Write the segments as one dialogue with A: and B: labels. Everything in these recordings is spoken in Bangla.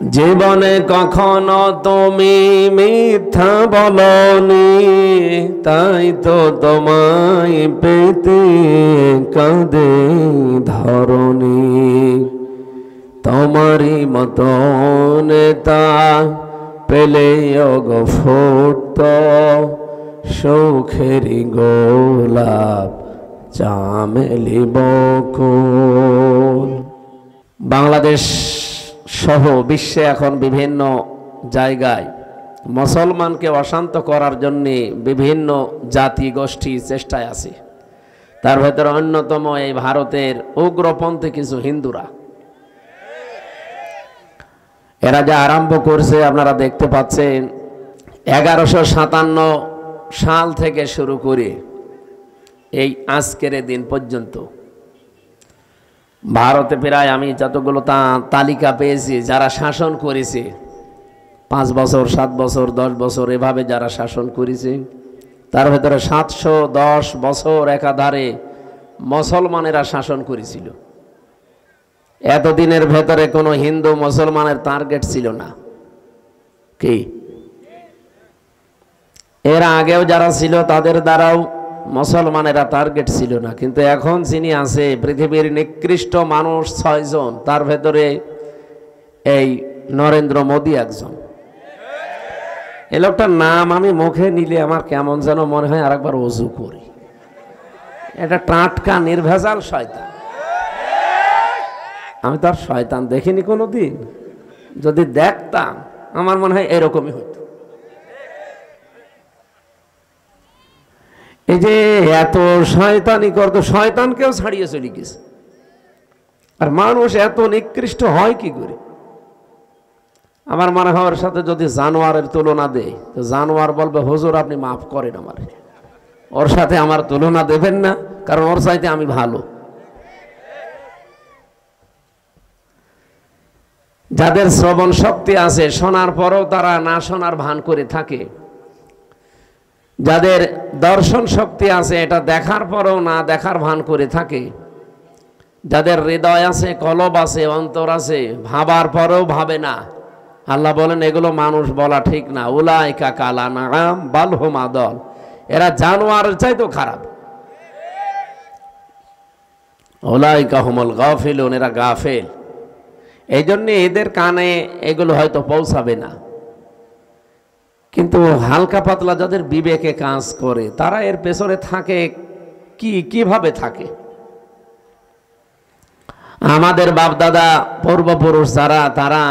A: জীবনে কখনো তুমি মিথ্যা বলনি, তাই তো তোমায় পেতে কাঁদে ধরনি। তোমারই মতো নেতা পেলে গো ফুটত সুখেরই গোলাপ চামেলি বকুল। বাংলাদেশ সহ বিশ্বে এখন বিভিন্ন জায়গায় মুসলমানকে অশান্ত করার জন্য বিভিন্ন জাতি গোষ্ঠী চেষ্টায় আছে। তার ভেতরে অন্যতম এই ভারতের উগ্রপন্থী কিছু হিন্দুরা। এরা যা আরম্ভ করছে আপনারা দেখতে পাচ্ছেন। 1157 সাল থেকে শুরু করে এই আজকের দিন পর্যন্ত ভারতে প্রায় আমি যতগুলো তালিকা পেয়েছি যারা শাসন করেছে, 5 বছর 7 বছর 10 বছর এভাবে যারা শাসন করেছে, তার ভেতরে 710 বছর একাধারে মুসলমানেরা শাসন করেছিল। এতদিনের ভেতরে কোনো হিন্দু মুসলমানের টার্গেট ছিল না। কি এর আগেও যারা ছিল তাদের দ্বারাও মুসলমানেরা টার্গেট ছিল না। কিন্তু এখন যিনি আছে পৃথিবীর নিকৃষ্ট মানুষ 6 জন, তার ভেতরে এই নরেন্দ্র মোদী একজন। এই লোকটার নাম আমি মুখে নিলে আমার কেমন যেন মনে হয় আরেকবার ওযু করি। এটা টাটকা নির্ভেজাল শয়তান। আমি তো আর শয়তান দেখিনি কোনোদিন, যদি দেখতাম আমার মনে হয় এরকমই হতো। এই যে এত শয়তানি করতো, শয়তানকেও ছাড়িয়ে চলে গেছে। আর মানুষ এত নিকৃষ্ট হয় কি করে? আমার মনে হয় ওর সাথে যদি জানোয়ারের তুলনা দেয় তো জানোয়ার বলবে হুজুর আপনি মাফ করেন আমার, ওর সাথে আমার তুলনা দেবেন না, কারণ ওর চাইতে আমি ভালো। যাদের শ্রবণ শক্তি আছে শোনার পরও তারা না শোনার ভান করে থাকে, যাদের দর্শন শক্তি আছে এটা দেখার পরও না দেখার ভান করে থাকে, যাদের হৃদয় আছে, কলব আছে, অন্তর আছে, ভাবার পরেও ভাবে না। আল্লাহ বলেন এগুলো মানুষ বলা ঠিক না। উলাইকা কালানাম বাল হুম আদল, এরা জানোয়ারের চাইতেও খারাপ। উলাইকা হুমুল গাফিলুন, এরা গাফেল। এই জন্য এদের কানে এগুলো হয়তো পৌঁছাবে না। কিন্তু হালকা পাতলা যাদের বিবেকে কাজ করে তারা এর পেছনে থাকে। কিভাবে থাকে? আমাদের বাপদাদা পূর্বপুরুষ যারা, তারা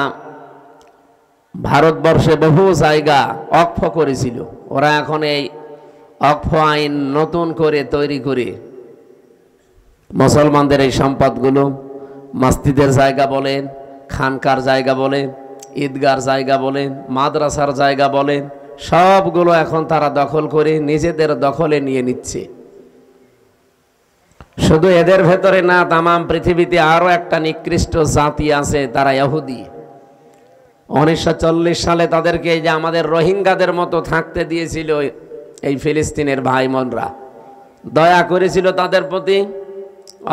A: ভারতবর্ষে বহু জায়গা অক্ষ করেছিল। ওরা এখন এই অক্ষ আইন নতুন করে তৈরি করে মুসলমানদের এই সম্পদগুলো মসজিদের জায়গা বলেন, খানকার জায়গা বলেন, ঈদগার জায়গা বলেন, মাদ্রাসার জায়গা বলেন, সবগুলো এখন তারা দখল করে নিজেদের দখলে নিয়ে নিচ্ছে। শুধু এদের ভেতরে না, তামাম পৃথিবীতে আরো একটা নিকৃষ্ট জাতি আছে, তারা ইহুদি। 1940 সালে তাদেরকে যে আমাদের রোহিঙ্গাদের মতো থাকতে দিয়েছিল এই ফিলিস্তিনের ভাই বোনরা, দয়া করেছিল তাদের প্রতি।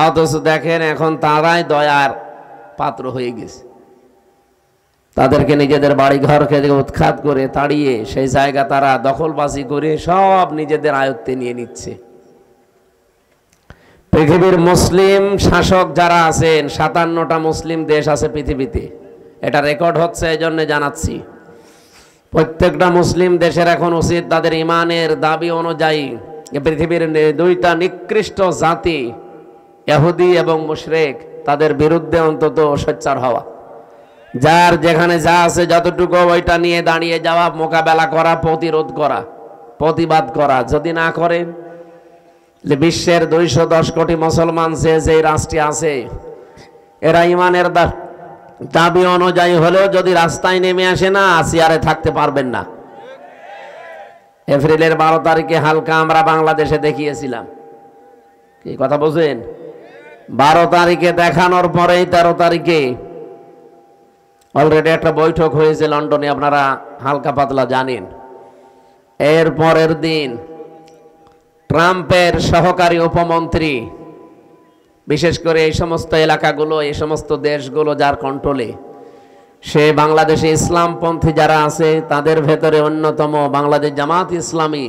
A: অথচ দেখেন এখন তারাই দয়ার পাত্র হয়ে গেছে। তাদেরকে নিজেদের বাড়ি ঘরকে উৎখাত করে তাড়িয়ে সেই জায়গা তারা দখলবাজি করে সব নিজেদের আয়ত্তে নিয়ে নিচ্ছে। পৃথিবীর মুসলিম শাসক যারা আছেন, 57টা মুসলিম দেশ আছে পৃথিবীতে। এটা রেকর্ড হচ্ছে, এই জন্য জানাচ্ছি। প্রত্যেকটা মুসলিম দেশের এখন উচিত তাদের ইমানের দাবি অনুযায়ী পৃথিবীর 2টা নিকৃষ্ট জাতি ইহুদি এবং মুশরিক, তাদের বিরুদ্ধে অন্তত সোচ্চার হওয়া। যার যেখানে যা আছে যতটুকু ওইটা নিয়ে দাঁড়িয়ে যাওয়া, মোকাবেলা করা, প্রতিরোধ করা, প্রতিবাদ করা। যদি না করেন, যে বিশ্বের 210 কোটি মুসলমান যে রাষ্ট্রে আছে, এরা ইমানের দাবি অনুযায়ী হলেও যদি রাস্তায় নেমে আসে না, চেয়ারে থাকতে পারবেন না। এপ্রিলের 12 তারিখে হালকা আমরা বাংলাদেশে দেখিয়েছিলাম। কি কথা বলছেন? 12 তারিখে দেখানোর পরেই 13 তারিখে অলরেডি একটা বৈঠক হয়েছে লন্ডনে, আপনারা হালকা পাতলা জানেন। এর পরের দিন ট্রাম্পের সহকারী উপমন্ত্রী বিশেষ করে এই সমস্ত এলাকাগুলো এই সমস্ত দেশগুলো যার কন্ট্রোলে সে বাংলাদেশে ইসলামপন্থী যারা আছে তাদের ভেতরে অন্যতম বাংলাদেশ জামাত ইসলামী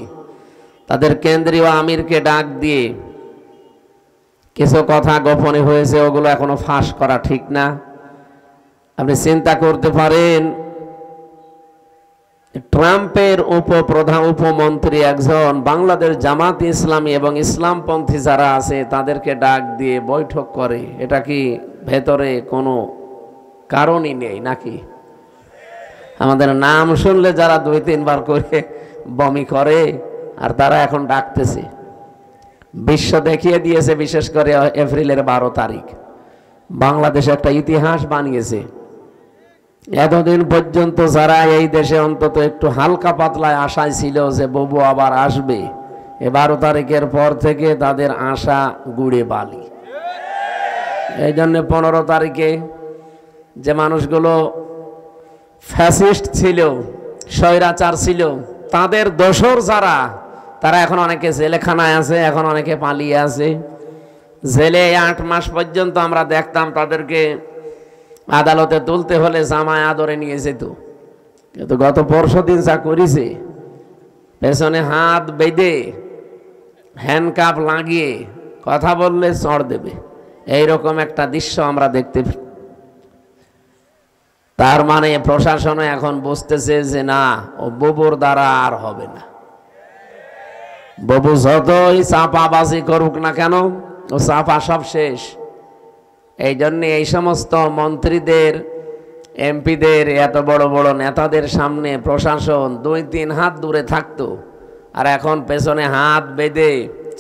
A: তাদের কেন্দ্রীয় আমিরকে ডাক দিয়ে কিছু কথা গোপনে হয়েছে, ওগুলো এখনো ফাঁস করা ঠিক না। আপনি চিন্তা করতে পারেন, ট্রাম্পের উপমন্ত্রী একজন বাংলাদেশ জামাত ইসলামী এবং ইসলামপন্থী যারা আছে তাদেরকে ডাক দিয়ে বৈঠক করে, এটা কি ভেতরে কোনো কারণই নেই নাকি? আমাদের নাম শুনলে যারা 2-3 বার করে বমি করে, আর তারা এখন ডাকতেছে। বিশ্ব দেখিয়ে দিয়েছে, বিশেষ করে এপ্রিলের 12 তারিখ বাংলাদেশ একটা ইতিহাস বানিয়েছে। এতদিন পর্যন্ত যারা এই দেশে অন্তত একটু হালকা পাতলায় আশায় ছিল যে ববু আবার আসবে, 12 তারিখের পর থেকে তাদের আশা গুড়ে বালি। এই জন্য 15 তারিখে যে মানুষগুলো ফ্যাসিস্ট ছিল, স্বৈরাচার ছিল, তাদের দোসর যারা, তারা এখন অনেকে জেলখানায় আছে, এখন অনেকে পালিয়ে আছে। জেলে 8 মাস পর্যন্ত আমরা দেখতাম তাদেরকে আদালতে তুলতে হলে জামায় আদরে নিয়ে যেত। কিন্তু গত পরশুদিন যা করেছে, পেছনে হাত বেঁধে হ্যান্ডকাপ লাগিয়ে কথা বললে চড় দেবে, এইরকম একটা দৃশ্য আমরা দেখতে। তার মানে প্রশাসনে এখন বুঝতেছে যে না, ও ববুর দ্বারা আর হবে না। ববু যতই চাপাবাজি করুক না কেন, ও চাপা সব শেষ। এই জন্য এই সমস্ত মন্ত্রীদের, এমপিদের, এত বড় বড় নেতাদের সামনে প্রশাসন 2-3 হাত দূরে থাকতো, আর এখন পেছনে হাত বেঁধে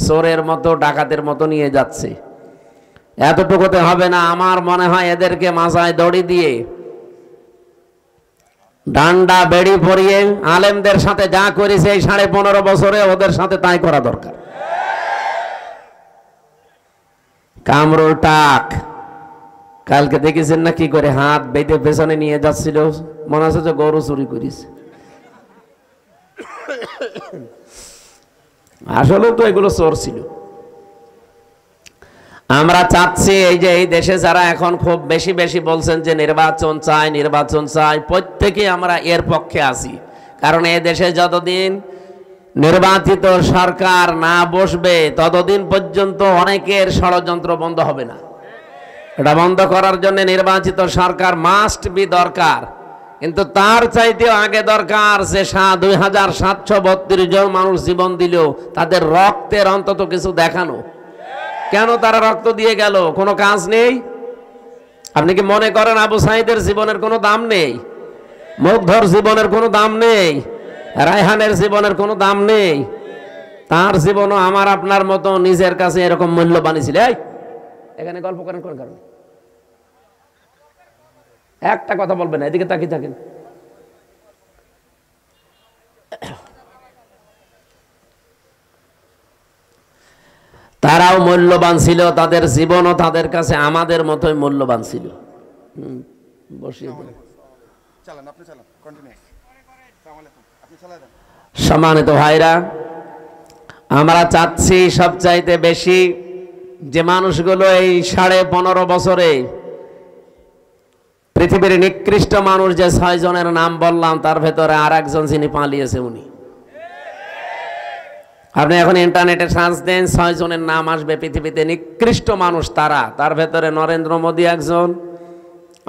A: চোরের মতো, ডাকাতের মতো নিয়ে যাচ্ছে। এতটুকুতে হবে না, আমার মনে হয় এদেরকে মাথায় দড়ি দিয়ে ডান্ডা বেড়ি পরিয়ে আলেমদের সাথে যা করেছে এই 15.5 বছরে ওদের সাথে তাই করা দরকার। কামরুল টাক কালকে দেখেছেন না কি করে হাত বেঁধে পেছনে নিয়ে যাচ্ছিল, মনে হচ্ছে যে গরু চুরি করিস। আসলে তো এগুলো চোর ছিল। আমরা চাচ্ছি এই যে এই দেশে যারা এখন খুব বেশি বেশি বলছেন যে নির্বাচন চাই, নির্বাচন চাই, প্রত্যেকে আমরা এর পক্ষে আছি। কারণ এই দেশে যতদিন নির্বাচিত সরকার না বসবে ততদিন পর্যন্ত অনেকের ষড়যন্ত্র বন্ধ হবে না। এটা বন্ধ করার জন্য নির্বাচিত সরকার মাস্ট বি দরকার। কিন্তু তার চাইতেও আগে দরকার যে 2732 জন মানুষ জীবন দিল, তাদের রক্তের অন্তত কিছু দেখানো। কেন তারা রক্ত দিয়ে গেল? কোনো কাজ নেই? আপনি কি মনে করেন আবু সাইদের জীবনের কোনো দাম নেই? মুগ্ধর জীবনের কোনো দাম নেই? রায়হানের জীবনের কোনো দাম নেই? তার জীবনও আমার আপনার মতো নিজের কাছে এরকম মূল্যবান ছিল। এখানে গল্প করেন কোন কারণে? একটা কথা বলবেন, এদিকে তাকিয়ে থাকেন। তারাও মূল্যবান ছিল, তাদের জীবনও তাদের কাছে আমাদের মতোই মূল্যবান ছিল। বসিয়ে দিন। সম্মানিত ভাইরা, আমরা চাচ্ছি সবচাইতে বেশি যে মানুষগুলো এই 15.5 বছরে পৃথিবীর নিকৃষ্ট মানুষ যে 6 জনের নাম বললাম, তার ভেতরে আর একজন যিনি পালিয়েছে উনি। আপনি এখন ইন্টারনেটে সার্চ দেন, 6 জনের নাম আসবে পৃথিবীতে নিকৃষ্ট মানুষ তারা। তার ভেতরে নরেন্দ্র মোদী একজন।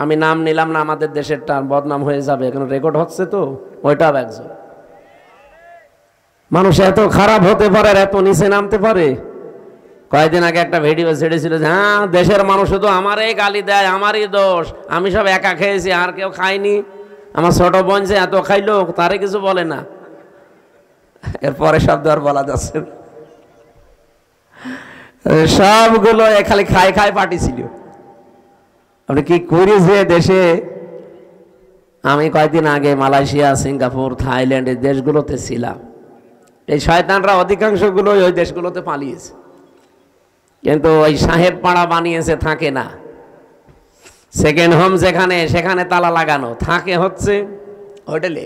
A: আমি নাম নিলাম না, আমাদের দেশেরটা বদনাম হয়ে যাবে, এখন রেকর্ড হচ্ছে তো, ওইটাও একজন। মানুষ এত খারাপ হতে পারে আর এত নিচে নামতে পারে? কয়েকদিন আগে একটা ভিডিও ছেড়েছিল যে হ্যাঁ, দেশের মানুষ শুধু আমারই গালি দেয়, আমারই দোষ, আমি সব একা খেয়েছি, আর কেউ খায়নি। আমার ছোট বোন যে এত খাইলো, তারে কিছু বলে না। এরপরে শব্দ আর বলা যাচ্ছে না। সবগুলো খালি খাই খাই পার্টি ছিল। আপনি কি করেছে দেশে? আমি কয়েকদিন আগে মালয়েশিয়া, সিঙ্গাপুর, থাইল্যান্ড এই দেশগুলোতে ছিলাম। এই শয়তানরা অধিকাংশগুলো ওই দেশগুলোতে পালিয়েছে, কিন্তু ওই সাহেব পাড়া বানিয়েছে, থাকে না। সেকেন্ড হোম যেখানে, সেখানে তালা লাগানো, থাকে হচ্ছে হোটেলে।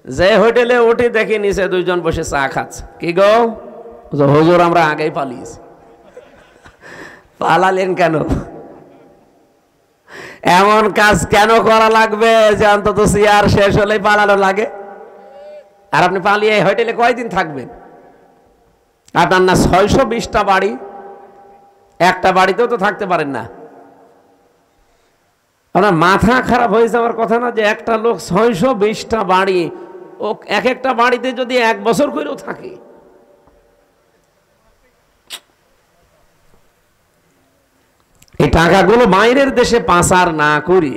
A: যে হোটেলে উঠি দেখি নিচে 2 জন বসে চা খাচ্ছে। কি গো হুজুর, আমরা আগেই পালিয়েছি। পালালেন কেন? এমন কাজ কেন করা লাগবে যে অন্তত চেয়ার শেষ হলেই পালানো লাগে? আর আপনি পালিয়ে এই হোটেলে কয়দিন থাকবেন? আপনার না 620টা বাড়ি, একটা বাড়িতেও তো থাকতে পারেন না। আপনার মাথা খারাপ হয়েছে আমার কথা না? যে একটা লোক 620টা বাড়ি, ও এক একটা বাড়িতে যদি 1 বছর করেও থাকে, এই টাকাগুলো বাইরের দেশে পাচার না করি,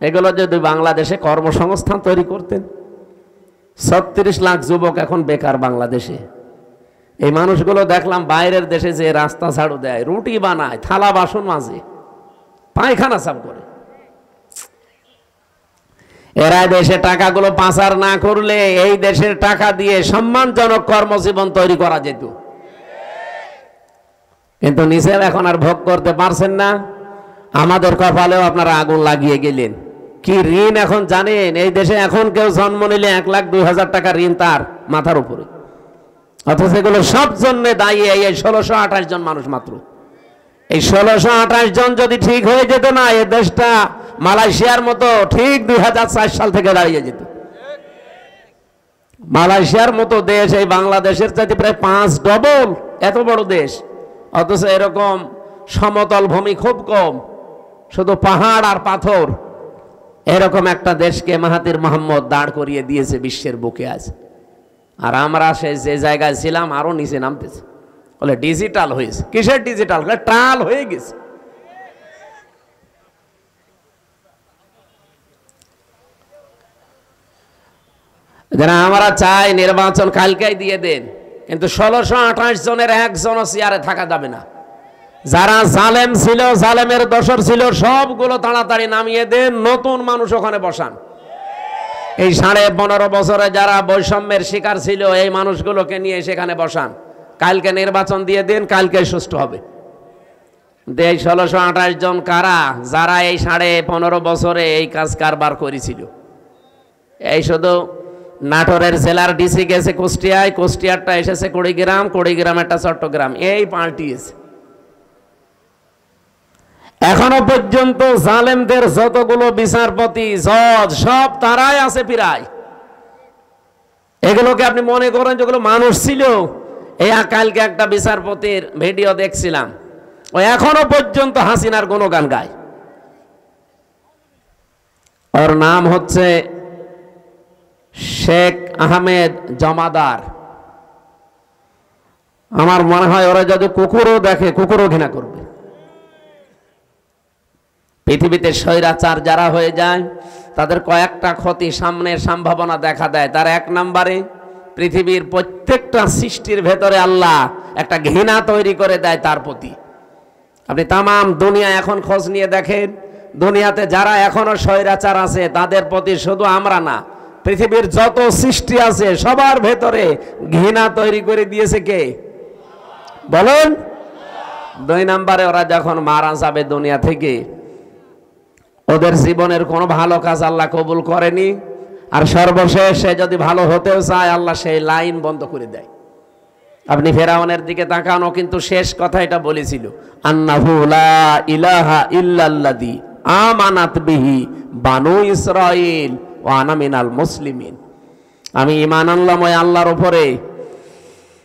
A: এগুলো যদি বাংলাদেশে কর্মসংস্থান তৈরি করতেন। 36 লাখ যুবক এখন বেকার বাংলাদেশে। এই মানুষগুলো দেখলাম বাইরের দেশে যে রাস্তা ঝাড়ু দেয়, রুটি বানায়, থালা বাসন মাজে, পায়খানা সাফ করে। এরা দেশে টাকাগুলো পাচার না করলে এই দেশের টাকা দিয়ে সম্মানজনক কর্মজীবন তৈরি করা যেত। কিন্তু নিজের এখন আর ভোগ করতে পারছেন না। আমাদের কপালেও আপনারা আগুন লাগিয়ে গেলেন। কি ঋণ এখন জানেন? এই দেশে এখন কেউ জন্ম নিলে 1,02,000 টাকা ঋণ তার মাথার উপরে, অথচ এগুলো সব জন্য দায়ী এই 1628 জন মানুষ মাত্র। এই 1628 জন যদি ঠিক হয়ে যেত না, এই দেশটা মালয়েশিয়ার মতো ঠিক 2004 সাল থেকে দাঁড়িয়ে যেত। মালয়েশিয়ার মতো দেশ এই বাংলাদেশের চাইতে প্রায় 5 ডবল এত বড় দেশ, অথচ এরকম সমতল ভূমি খুব কম, শুধু পাহাড় আর পাথর। এরকম একটা দেশকে মাহাতির মোহাম্মদ দাঁড় করিয়ে দিয়েছে বিশ্বের বুকে আজ। আর আমরা যে জায়গায় ছিলাম আরো নিচে নামতেছে। বলে ডিজিটাল হয়েছে। কিসের ডিজিটাল? টাল হয়ে গেছে। যারা আমরা চাই নির্বাচন কালকেই দিয়ে দেন, কিন্তু 1628 জনের একজনও চেয়ারে থাকা যাবে না। যারা জালেম ছিল, জালেমের দোসর ছিল, সবগুলো তাড়াতাড়ি নামিয়ে দেন, নতুন মানুষ ওখানে বসান। এই 15.5 বছরে যারা বৈষম্যের শিকার ছিল, এই মানুষগুলোকে নিয়ে সেখানে বসান। কালকে নির্বাচন দিয়ে দিন, কালকে সুষ্ঠু হবে। এই 1628 জন কারা? যারা এই 15.5 বছরে এই কাজ কারবার করেছিল। এই শুধু নাটোরের জেলার ডিসি গেছে কুষ্টিয়ায়, কুষ্টিয়ারটা এসেছে কুড়িগ্রাম, কুড়িগ্রামেরটা চট্টগ্রাম, এই পাল্টিয়েছে। এখনো পর্যন্ত জালেমদের যতগুলো বিচারপতি, জজ, সব তারাই আছে প্রায়। এগুলোকে আপনি মনে করেন যেগুলো মানুষ ছিল? এই কালকে একটা বিচারপতির ভিডিও দেখছিলাম, ও এখনো পর্যন্ত হাসিনার গুণগান গায়। ওর নাম হচ্ছে শেখ আহমেদ জমাদার। আমার মনে হয় ওরা যদি কুকুরও দেখে, কুকুরও ঘৃণা করবে। পৃথিবীতে স্বৈরাচার যারা হয়ে যায়, তাদের কয়েকটা ক্ষতি সামনের সম্ভাবনা দেখা দেয়। তার 1 নম্বরে পৃথিবীর প্রত্যেকটা সৃষ্টির ভেতরে আল্লাহ একটা ঘৃণা তৈরি করে দেয় তার প্রতি। আপনি তামাম দুনিয়া এখন খোঁজ নিয়ে দেখেন, দুনিয়াতে যারা এখনো স্বৈরাচার আছে, তাদের প্রতি শুধু আমরা না, পৃথিবীর যত সৃষ্টি আছে সবার ভেতরে ঘৃণা তৈরি করে দিয়েছে কে? বলুন। 2 নম্বরে ওরা যখন মারা যাবে দুনিয়া থেকে, ওদের জীবনের কোনো ভালো কাজ আল্লাহ কবুল করেনি। আর সর্বশেষে যদি ভালো হতেও চায়, আল্লাহ সেই লাইন বন্ধ করে দেয়। আপনি ফেরাউনের দিকে তাকানো, কিন্তু শেষ কথা এটা বলেছিল, আন্নাহু লা ইলাহা ইল্লাল্লাযী আমানাত বিহি বানু ইসরাঈল ওয়া আনা মিনাল মুসলিমিন। আমি ঈমান আনলাম ওই আল্লাহর উপরে,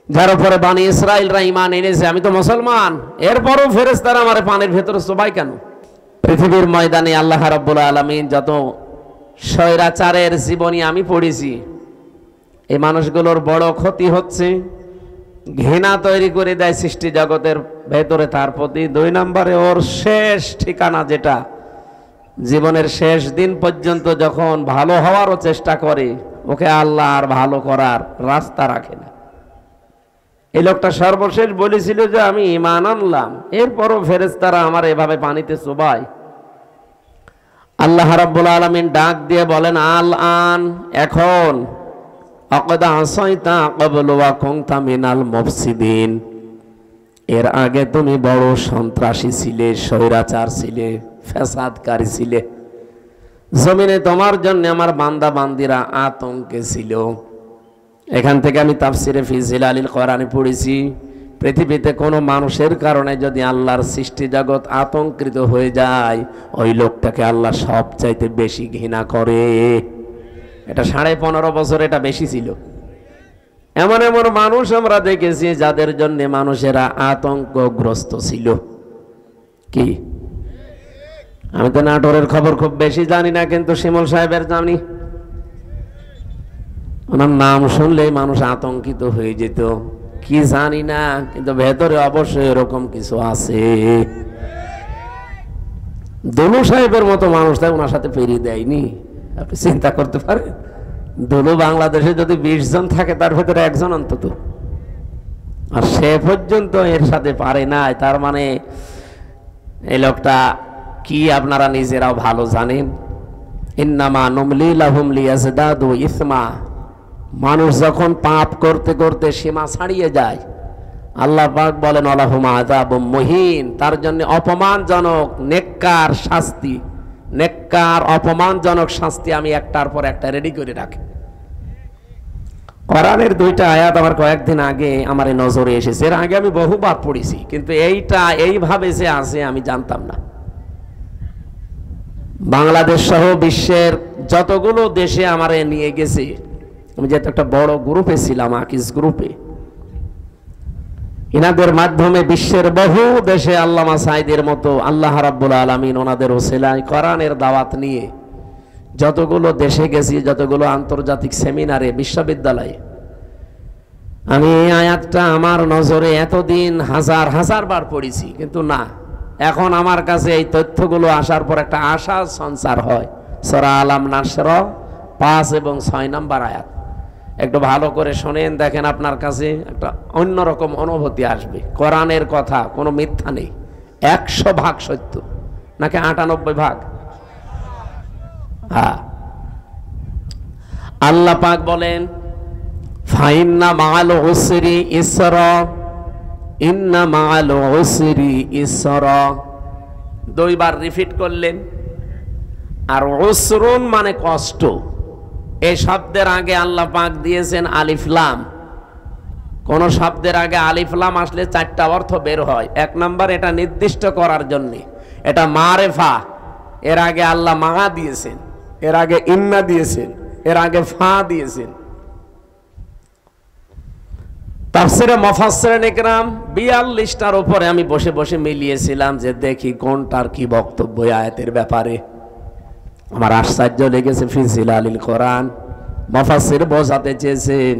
A: যার উপরে বানি ইসরাঈলরা ঈমান এনেছে। আমি তো মুসলমান, এরপরও ফেরেশতারা আমারে পানির ভেতরে চোবাই কেন? পৃথিবীর ময়দানে আল্লাহ রাব্বুল আলামিন যত স্বৈরাচারের জীবনী আমি পড়েছি, এই মানুষগুলোর বড় ক্ষতি হচ্ছে ঘৃণা তৈরি করে দেয় সৃষ্টি জগতের ভেতরে তার প্রতি। 2 নম্বরে ওর শেষ ঠিকানা, যেটা জীবনের শেষ দিন পর্যন্ত যখন ভালো হওয়ারও চেষ্টা করে, ওকে আল্লাহ আর ভালো করার রাস্তা রাখে না। এই লোকটা সর্বশেষ বলেছিল যে আমি ঈমান আনলাম, এরপরও ফেরেশতারা আমার এভাবে পানিতে চোবায়। আল্লাহ রাব্বুল আলামিন ডাক দিয়ে বলেন, আল আন, এখন, আকাদ আসাইতা ক্বাবলু ওয়া কুনতা মিনাল মুফসিদিন, এর আগে তুমি বড় সন্ত্রাসী ছিলে, স্বৈরাচার ছিলে, ফ্যাসাদকারী ছিলে। জমিনে তোমার জন্য আমার বান্দা বান্দিরা আতঙ্কে ছিল। এখান থেকে আমি তাফসিরে ফি জিলালিল কোরআনে পড়েছি, পৃথিবীতে কোনো মানুষের কারণে যদি আল্লাহর সৃষ্টি জগৎ আতঙ্কিত হয়ে যায়, ওই লোকটাকে আল্লাহ সবচাইতে বেশি ঘৃণা করে। এটা 15.5 বছর এটা বেশি ছিল। এমন এমন মানুষ আমরা দেখেছি যাদের জন্য মানুষেরা আতঙ্কগ্রস্ত ছিল। কি, আমি তো নাটোরের খবর খুব বেশি জানি না, কিন্তু শিমুল সাহেবের জানি। ওনার নাম শুনলেই মানুষ আতঙ্কিত হয়ে যেত। কি জানি না, কিন্তু ভেতরে অবশ্যই এরকম কিছু আছে। দলু সাহেবের মতো মানুষ তাই ওনার সাথে পেরিয়ে দেয়নি। আপনি চিন্তা করতে পারেন, দলু বাংলাদেশে যদি 20 জন থাকে তার ভেতরে একজন অন্তত, আর সে পর্যন্ত এর সাথে পারে না। তার মানে এই লোকটা কি আপনারা নিজেরাও ভালো জানেন। ইন্নামা নুমলি লাহুম লিয়াজদাদু ইসমা। মানুষ যখন পাপ করতে করতে সীমা ছাড়িয়ে যায়, আল্লাহ পাক বলেন আলাহুম আযাবুম মুহিন, তার জন্য অপমানজনক নেককার শাস্তি, নেককার অপমানজনক শাস্তি আমি একটার পর একটা রেডি করে রাখি। কোরআনের 2টা আয়াত আমার কয়েকদিন আগে আমার নজরে এসেছে। এর আগে আমি বহুবার পড়েছি, কিন্তু এইটা এইভাবে যে আছে আমি জানতাম না। বাংলাদেশ সহ বিশ্বের যতগুলো দেশে আমারে নিয়ে গেছে, আমি যেহেতু একটা বড় গ্রুপে ছিলাম, আকিস গ্রুপে, ইনাদের মাধ্যমে বিশ্বের বহু দেশে আল্লামা সাঈদের মতো আল্লাহ রাব্বুল আলামিন ওনাদের ওসিলায় কোরআনের দাওয়াত নিয়ে যতগুলো দেশে গেছি, যতগুলো আন্তর্জাতিক সেমিনারে, বিশ্ববিদ্যালয়ে, আমি এই আয়াতটা আমার নজরে এতদিন হাজার হাজার বার পড়েছি, কিন্তু না, এখন আমার কাছে এই তথ্যগুলো আসার পর একটা আশা সঞ্চার হয়। সূরা আলাম নাসর 5 এবং 6 নম্বর আয়াত একটু ভালো করে শোনেন, দেখেন আপনার কাছে একটা অন্যরকম অনুভূতি আসবে। কোরআনের কথা কোনো মিথ্যা নেই, 100% সত্য, নাকি 98%? হ্যাঁ, আল্লাহ পাক বলেন ফাইন্না মাআল উসরি ইসরা, ইন্না মাআল উসরি ইসরা, 2 বার রিপিট করলেন। আর উসরুন মানে কষ্ট, এই শব্দের আগে আল্লাহ পাক দিয়েছেন আলিফ লাম। কোন শব্দের আগে আলিফ লাম আসলে 4টা অর্থ বের হয়। 1 নাম্বার, এটা নির্দিষ্ট করার জন্য, এটা মারেফা। এর আগে আল্লাহ মা দিয়েছেন, এর আগে ইন্না দিয়েছেন, এর আগে ফা দিয়েছেন। তাফসিরে মুফাসসিরিন ইকরাম 42টার উপরে আমি বসে বসে মিলিয়েছিলাম যে দেখি কোনটার কি বক্তব্য আয়াতের ব্যাপারে। আমার আশ্চর্য লেগেছে, ফি জিলালিল কোরআন মুফাসসির বোঝাতে চেয়েছেন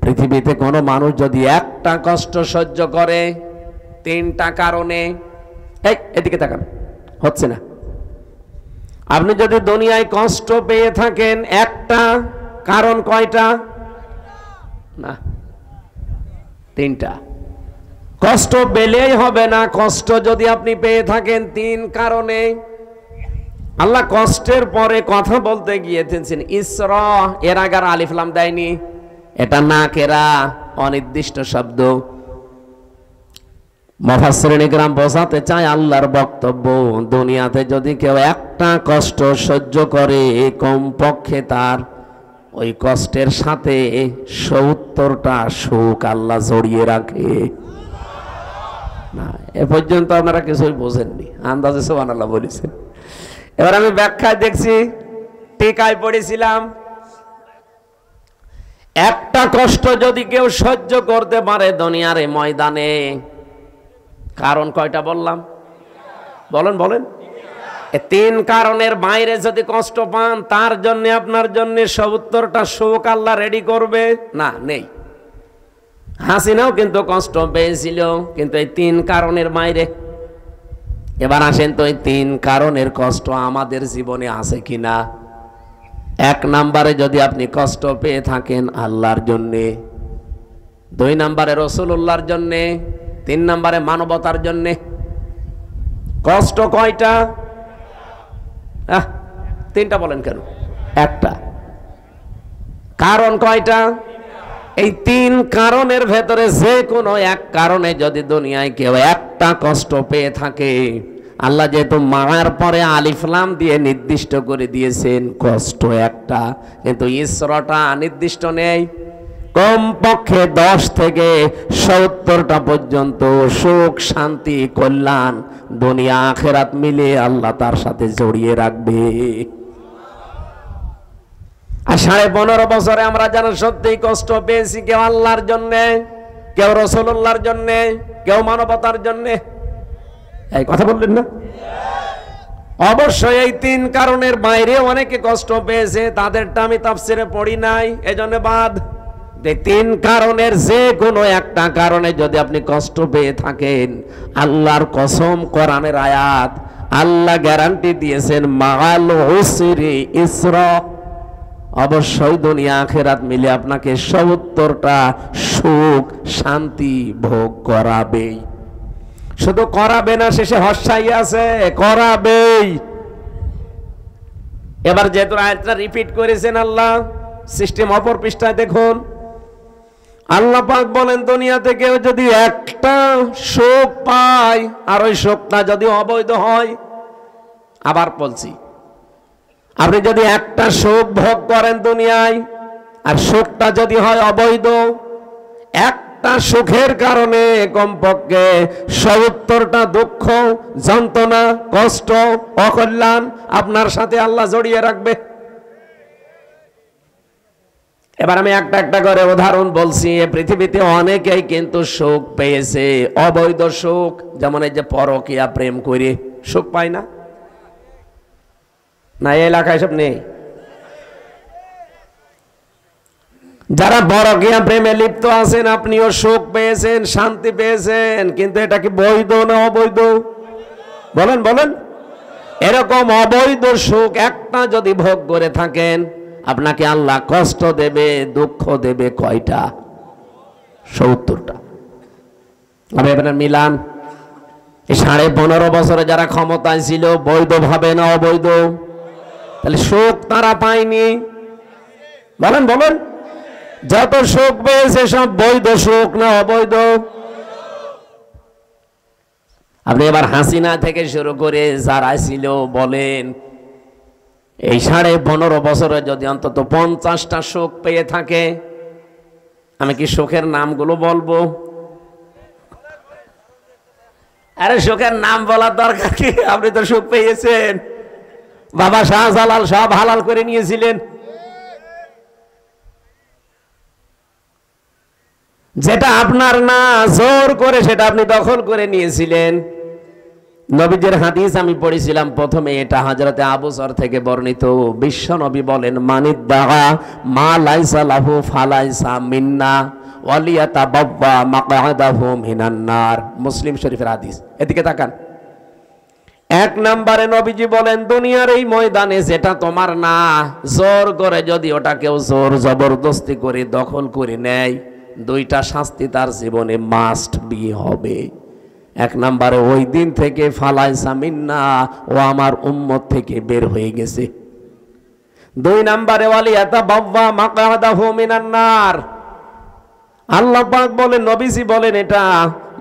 A: পৃথিবীতে কোনো মানুষ যদি একটা কষ্ট সহ্য করে 3টা কারণে, এদিকে তাকান, হচ্ছে না, আপনি যদি দুনিয়ায় কষ্ট পেয়ে থাকেন একটা কারণ, কয়টা? না, 3টা। কষ্ট পেলেই হবে না, কষ্ট যদি আপনি পেয়ে থাকেন 3 কারণে। আল্লাহ কষ্টের পরে কথা বলতে গিয়েছেন ইসরা, এর আগে আলিফ লাম দেয়নি, এটা নাকেরা, অনির্দিষ্ট শব্দ। মুফাসসিরিন ইকরাম বোঝাতে চায় আল্লাহর বক্তব্য, দুনিয়াতে যদি কেউ একটা কষ্ট সহ্য করে, কমপক্ষে তার ওই কষ্টের সাথে 70টা সুখ আল্লাহ জড়িয়ে রাখে। না, এ পর্যন্ত আপনারা কিছুই বোঝেননি, আন্দাজে সুবহানাল্লাহ বলেছেন। এবার আমি ব্যাখ্যায় দেখছি, টিকায় পড়েছিলাম, একটা কষ্ট যদি কেউ সহ্য করতে পারে দুনিয়ার এই ময়দানে, কারণ কয়টা বললাম? বলেন বলেন। 3 কারণের বাইরে যদি কষ্ট পান, তার জন্য আপনার জন্য 70টা সুখ আল্লাহ রেডি করবে না? নেই। হাসিনাও কিন্তু কষ্ট পেয়েছিল, কিন্তু এই 3 কারণের বাইরে। এবার আসেন তো, এই 3 কারণের কষ্ট আমাদের জীবনে আছে কিনা? 1 নাম্বারে যদি আপনি কষ্ট পেয়ে থাকেন আল্লাহর জন্যে, 2 নাম্বারে রাসূলুল্লাহর জন্যে, 3 নাম্বারে মানবতার জন্যে। কষ্ট কয়টা? 3টা বলেন কেন? 1টা। কারণ কয়টা? এই 3 কারণের ভেতরে যে কোনো 1 কারণে যদি দুনিয়ায় কেউ একটা কষ্ট পেয়ে থাকে, আল্লাহ যেহেতু মার পরে আলিফ লাম দিয়ে নির্দিষ্ট করে দিয়েছেন কষ্ট একটা, কিন্তু ইসরাটা নির্দিষ্ট নেই। কমপক্ষে 10 থেকে 70টা পর্যন্ত সুখ, শান্তি, কল্যাণ দুনিয়া আখিরাত মিলে আল্লাহ তার সাথে জড়িয়ে রাখবে। আর 15.5 বছরে আমরা যারা সত্যিই কষ্ট পেয়েছি, কেউ আল্লাহর জন্যে, কেউ রাসূলুল্লাহর জন্যে, কেউ মানবতার জন্যে। এই কথা বললেন না? অবশ্যই এই 3 কারণের বাইরে অনেকে কষ্ট পেয়েছে, তাদেরটা আমি তাফসিরে পড়ি নাই, এজন্য বাদ। 3 কারণের যে কোনো একটা কারণে যদি আপনি কষ্ট পেয়ে থাকেন, আল্লাহর কসম, কোরআনের আয়াত, আল্লাহ গ্যারান্টি দিয়েছেন মাআল উসরি ইসরা, অবশ্যই দুনিয়া আখিরাত মিলে আপনাকে 70টা সুখ, শান্তি ভোগ করাবেই। শুধু করাবে না, শেষে হর্ষাই আছে, করাবেই। এবার যেহেতু আয়াতটা রিপিট করেছেন আল্লাহ, সিস্টেম অপর পৃষ্ঠায় দেখুন, আল্লাহ পাক বলেন দুনিয়াতে কেউ যদি একটা সুখ পায় আর ওই সুখটা যদি অবৈধ হয়, আবার বলছি, আপনি যদি একটা সুখ ভোগ করেন দুনিয়ায় আর সুখটা যদি হয় অবৈধ, একটা সুখের কারণে কমপক্ষে 70টা দুঃখ, যন্ত্রণা, কষ্ট, অকল্যাণ আপনার সাথে আল্লাহ জড়িয়ে রাখবে। এবার আমি একটা একটা করে উদাহরণ বলছি। পৃথিবীতে অনেকেই কিন্তু সুখ পেয়েছে, অবৈধ সুখ, যেমন এই যে পরকীয়া প্রেম করে সুখ পায় না, না এই এলাকায় সব নেই? যারা পরকীয়া প্রেমে লিপ্ত আছেন, আপনিও সুখ পেয়েছেন, শান্তি পেয়েছেন, কিন্তু এটা কি বৈধ না অবৈধ? বলেন বলেন। এরকম অবৈধ সুখ একটা যদি ভোগ করে থাকেন, আপনাকে আল্লাহ কষ্ট দেবে, দুঃখ দেবে কয়টা? 70টা। আমি এবার মিলান, এই 15.5 বছরে যারা ক্ষমতায় ছিল, বৈধভাবে না অবৈধ? তাহলে সুখ তারা পায়নি? বলেন বলেন। যত সুখ পেয়েছে সব বৈধ সুখ না অবৈধ? আপনি এবার হাসিনা থেকে শুরু করে যারা ছিল বলেন, এই 15.5 বছরে যদি অন্তত 50টা সুখ পেয়ে থাকে, আমি কি সুখের নামগুলো বলবো? আরে সুখের নাম বলার দরকার কি? আপনি তো সুখ পেয়েছেন, বাবা শাহজালাল সব হালাল করে নিয়েছিলেন। যেটা আপনার না, জোর করে সেটা আপনি দখল করে নিয়েছিলেন। নবীজির হাদিস আমি পড়েছিলাম প্রথমে, এটা হযরতে আবু যর থেকে বর্ণিত। বিশ্ব নবী বলেন, মানিদ্দাআ মা লাইসা লাহু ফালাইসা মিন্না ওয়ালিয়াতাবাওয়া মাকআদাহু মিনান নার। মুসলিম শরীফের হাদিস। এদিকে তাকান। 1 নম্বরে নবীজি বলেন, দুনিয়ার এই ময়দানে যেটা তোমার না, জোর করে যদি ওটা কেউ জোর জবরদস্তি করে দখল করে নেয়, 2টা শাস্তি তার জীবনে মাস্ট বি হবে। 1 নম্বরে ওই দিন থেকে ফালাইসা মিন্না, ও আমার উম্মত থেকে বের হয়ে গেছে। 2 নম্বরে ওয়ালিয়াতাবাওয়া মাকআদাহু মিনান নার। আল্লাহ পাক বলেন, নবীজি বলেন, এটা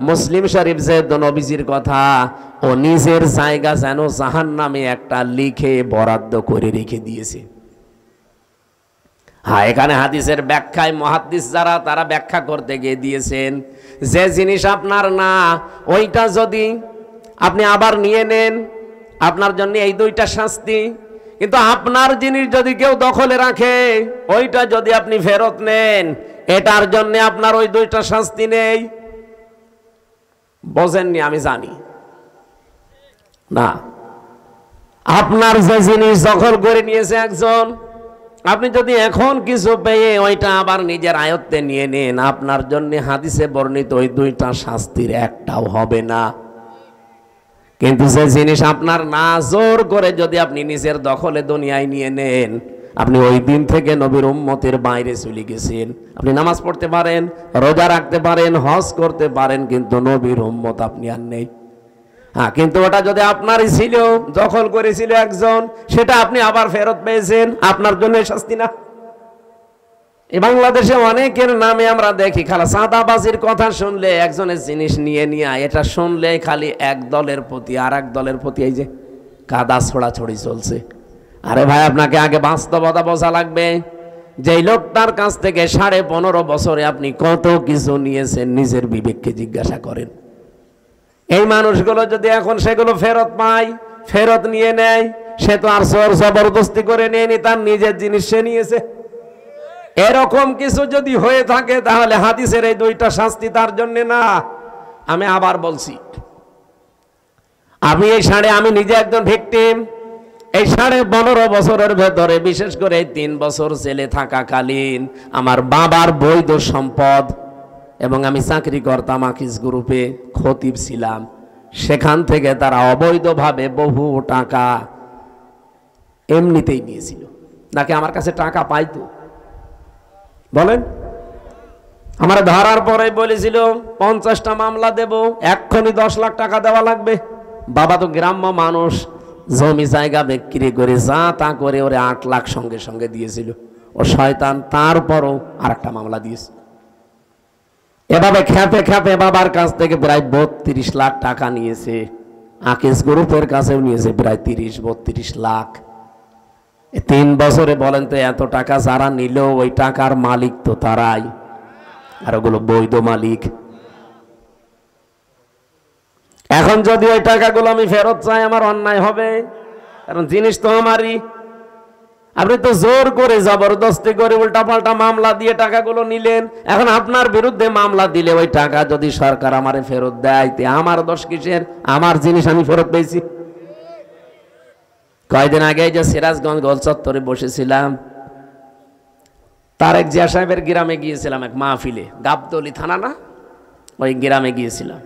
A: মুসলিম শরীফ যে নবীজির কথা, ও নিজের জায়গা যেন জাহান্নামে একটা লিখে বরাদ্দ করে রেখে দিয়েছে। হ্যাঁ, এখানে হাদিসের ব্যাখ্যায় মুহাদ্দিস যারা, তারা ব্যাখ্যা করতে গিয়ে দিয়েছেন, যে জিনিস আপনার না, ওইটা যদি আপনি আবার নিয়ে নেন, আপনার জন্য এই 2টা শাস্তি। কিন্তু আপনার জিনিস যদি কেউ দখলে রাখে, ওইটা যদি আপনি ফেরত নেন, এটার জন্য আপনার ওই 2টা শাস্তি নেই। বোঝেননি? আমি জানি না। আপনার যে জিনিস দখল করে নিয়েছে একজন, আপনি যদি এখন কিছু পেয়ে ওইটা আবার নিজের আয়ত্তে নিয়ে নেন, আপনার জন্য হাদিসে বর্ণিত ওই 2টা শাস্তির একটাও হবে না। কিন্তু যে জিনিস আপনার না, জোর করে যদি আপনি নিজের দখলে দুনিয়ায় নিয়ে নেন, আপনি ওই দিন থেকে নবীর উম্মতের বাইরে চলে গেছেন। আপনি নামাজ পড়তে পারেন, রোজা রাখতে পারেন, হজ করতে পারেন, কিন্তু নবীর উম্মত আপনি আর নেই। হ্যাঁ, কিন্তু ওটা যদি আপনারই ছিল, দখল করেছিল একজন, সেটা আপনি আবার ফেরত পেয়েছেন, আপনার জন্য শাস্তি না? এই বাংলাদেশে অনেকের নামে আমরা দেখি, খালি চাঁদাবাজির কথা শুনলে, একজনের জিনিস নিয়ে নিয়ে, এটা শুনলে খালি এক দলের প্রতি আর এক দলের প্রতি এই যে কাদা ছোড়াছড়ি চলছে। আরে ভাই, আপনাকে আগে বাস্তবতা বোঝা লাগবে। যেই লোকটার কাছ থেকে 15.5 বছরে আপনি কত কিছু নিয়েছেন নিজের বিবেককে জিজ্ঞাসা করেন। এই মানুষগুলো যদি এখন সেগুলো ফেরত পায়, ফেরত নিয়ে নেয়, সে তো আর জোর জবরদস্তি করে নেয়নি, তার নিজের জিনিস সে নিয়েছে। এরকম কিছু যদি হয়ে থাকে তাহলে হাদিসের এই দুইটা শাস্তি তার জন্য না। আমি আবার বলছি, আমি নিজে একজন ভিকটিম। এই 15.5 বছরের ভেতরে বিশেষ করে এই 3 বছর জেলে থাকাকালীন আমার বাবার বৈধ সম্পদ, এবং আমি চাকরি করতাম আকিস গ্রুপে, খতিব ছিলাম, সেখান থেকে তারা অবৈধভাবে বহু টাকা এমনিতেই নিয়েছিল। নাকি আমার কাছে টাকা পাইতো? বলেন। আমার ধরার পরে বলেছিল 50টা মামলা দেব, এক্ষুনি 10 লাখ টাকা দেওয়া লাগবে। বাবা তো গ্রাম্য মানুষ, জমি জায়গা বিক্রি করে যা তা করে ওরে 8 লাখ সঙ্গে সঙ্গে দিয়েছিল। ও শয়তান তারপরও আরেকটা মামলা দিয়েছে। এভাবে খেপে খেপে বাবার কাছ থেকে প্রায় 32 লাখ টাকা নিয়েছে। আকিস গ্রুপের কাছেও নিয়েছে প্রায় 30-32 লাখ। 3 বছরে বলেন তো এত টাকা যারা নিল, ওই টাকার মালিক তো তারাই, আর ওগুলো বৈধ মালিক। এখন যদি ওই টাকাগুলো আমি ফেরত চাই, আমার অন্যায় হবে, কারণ জিনিস তো আমারই। আপনি তো জোর করে জবরদস্তি করে উল্টাপাল্টা মামলা দিয়ে টাকাগুলো নিলেন। এখন আপনার বিরুদ্ধে মামলা দিলে ওই টাকা যদি সরকার আমারে ফেরত দেয়, তে আমার দোষ কিসের? আমার জিনিস আমি ফেরত পেয়েছি। কয়েকদিন আগে যে সিরাজগঞ্জ গোল চত্বরে বসেছিলাম, তারেক জিয়া সাহেবের গ্রামে গিয়েছিলাম এক মাহফিলে, গাবতলী থানা না, ওই গ্রামে গিয়েছিলাম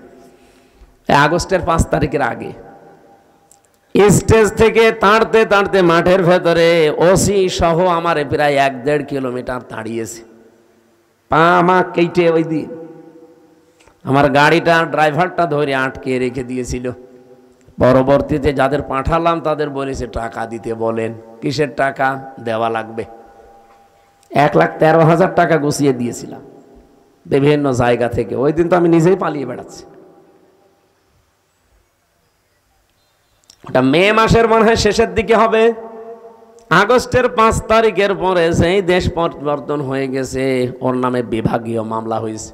A: আগস্টের 5 তারিখের আগে। স্টেজ থেকে তাড়তে তাড়তে মাঠের ভেতরে ওসি সহ আমারে প্রায় 1-1.5 কিলোমিটার তাড়িয়েছে। পা মা কেটে ওই দিন আমার গাড়িটা ড্রাইভারটা ধরে আটকে রেখে দিয়েছিল। পরবর্তীতে যাদের পাঠালাম তাদের বলেছে টাকা দিতে বলেন। কিসের টাকা? দেওয়া লাগবে। 1,13,000 টাকা গুছিয়ে দিয়েছিলাম বিভিন্ন জায়গা থেকে। ওই দিন তো আমি নিজেই পালিয়ে বেড়াচ্ছি। ওটা মে মাসের মনে হয় শেষের দিকে হবে। আগস্টের 5 তারিখের পরে সেই দেশ পরিবর্তন হয়ে গেছে, ওর নামে বিভাগীয় মামলা হয়েছে।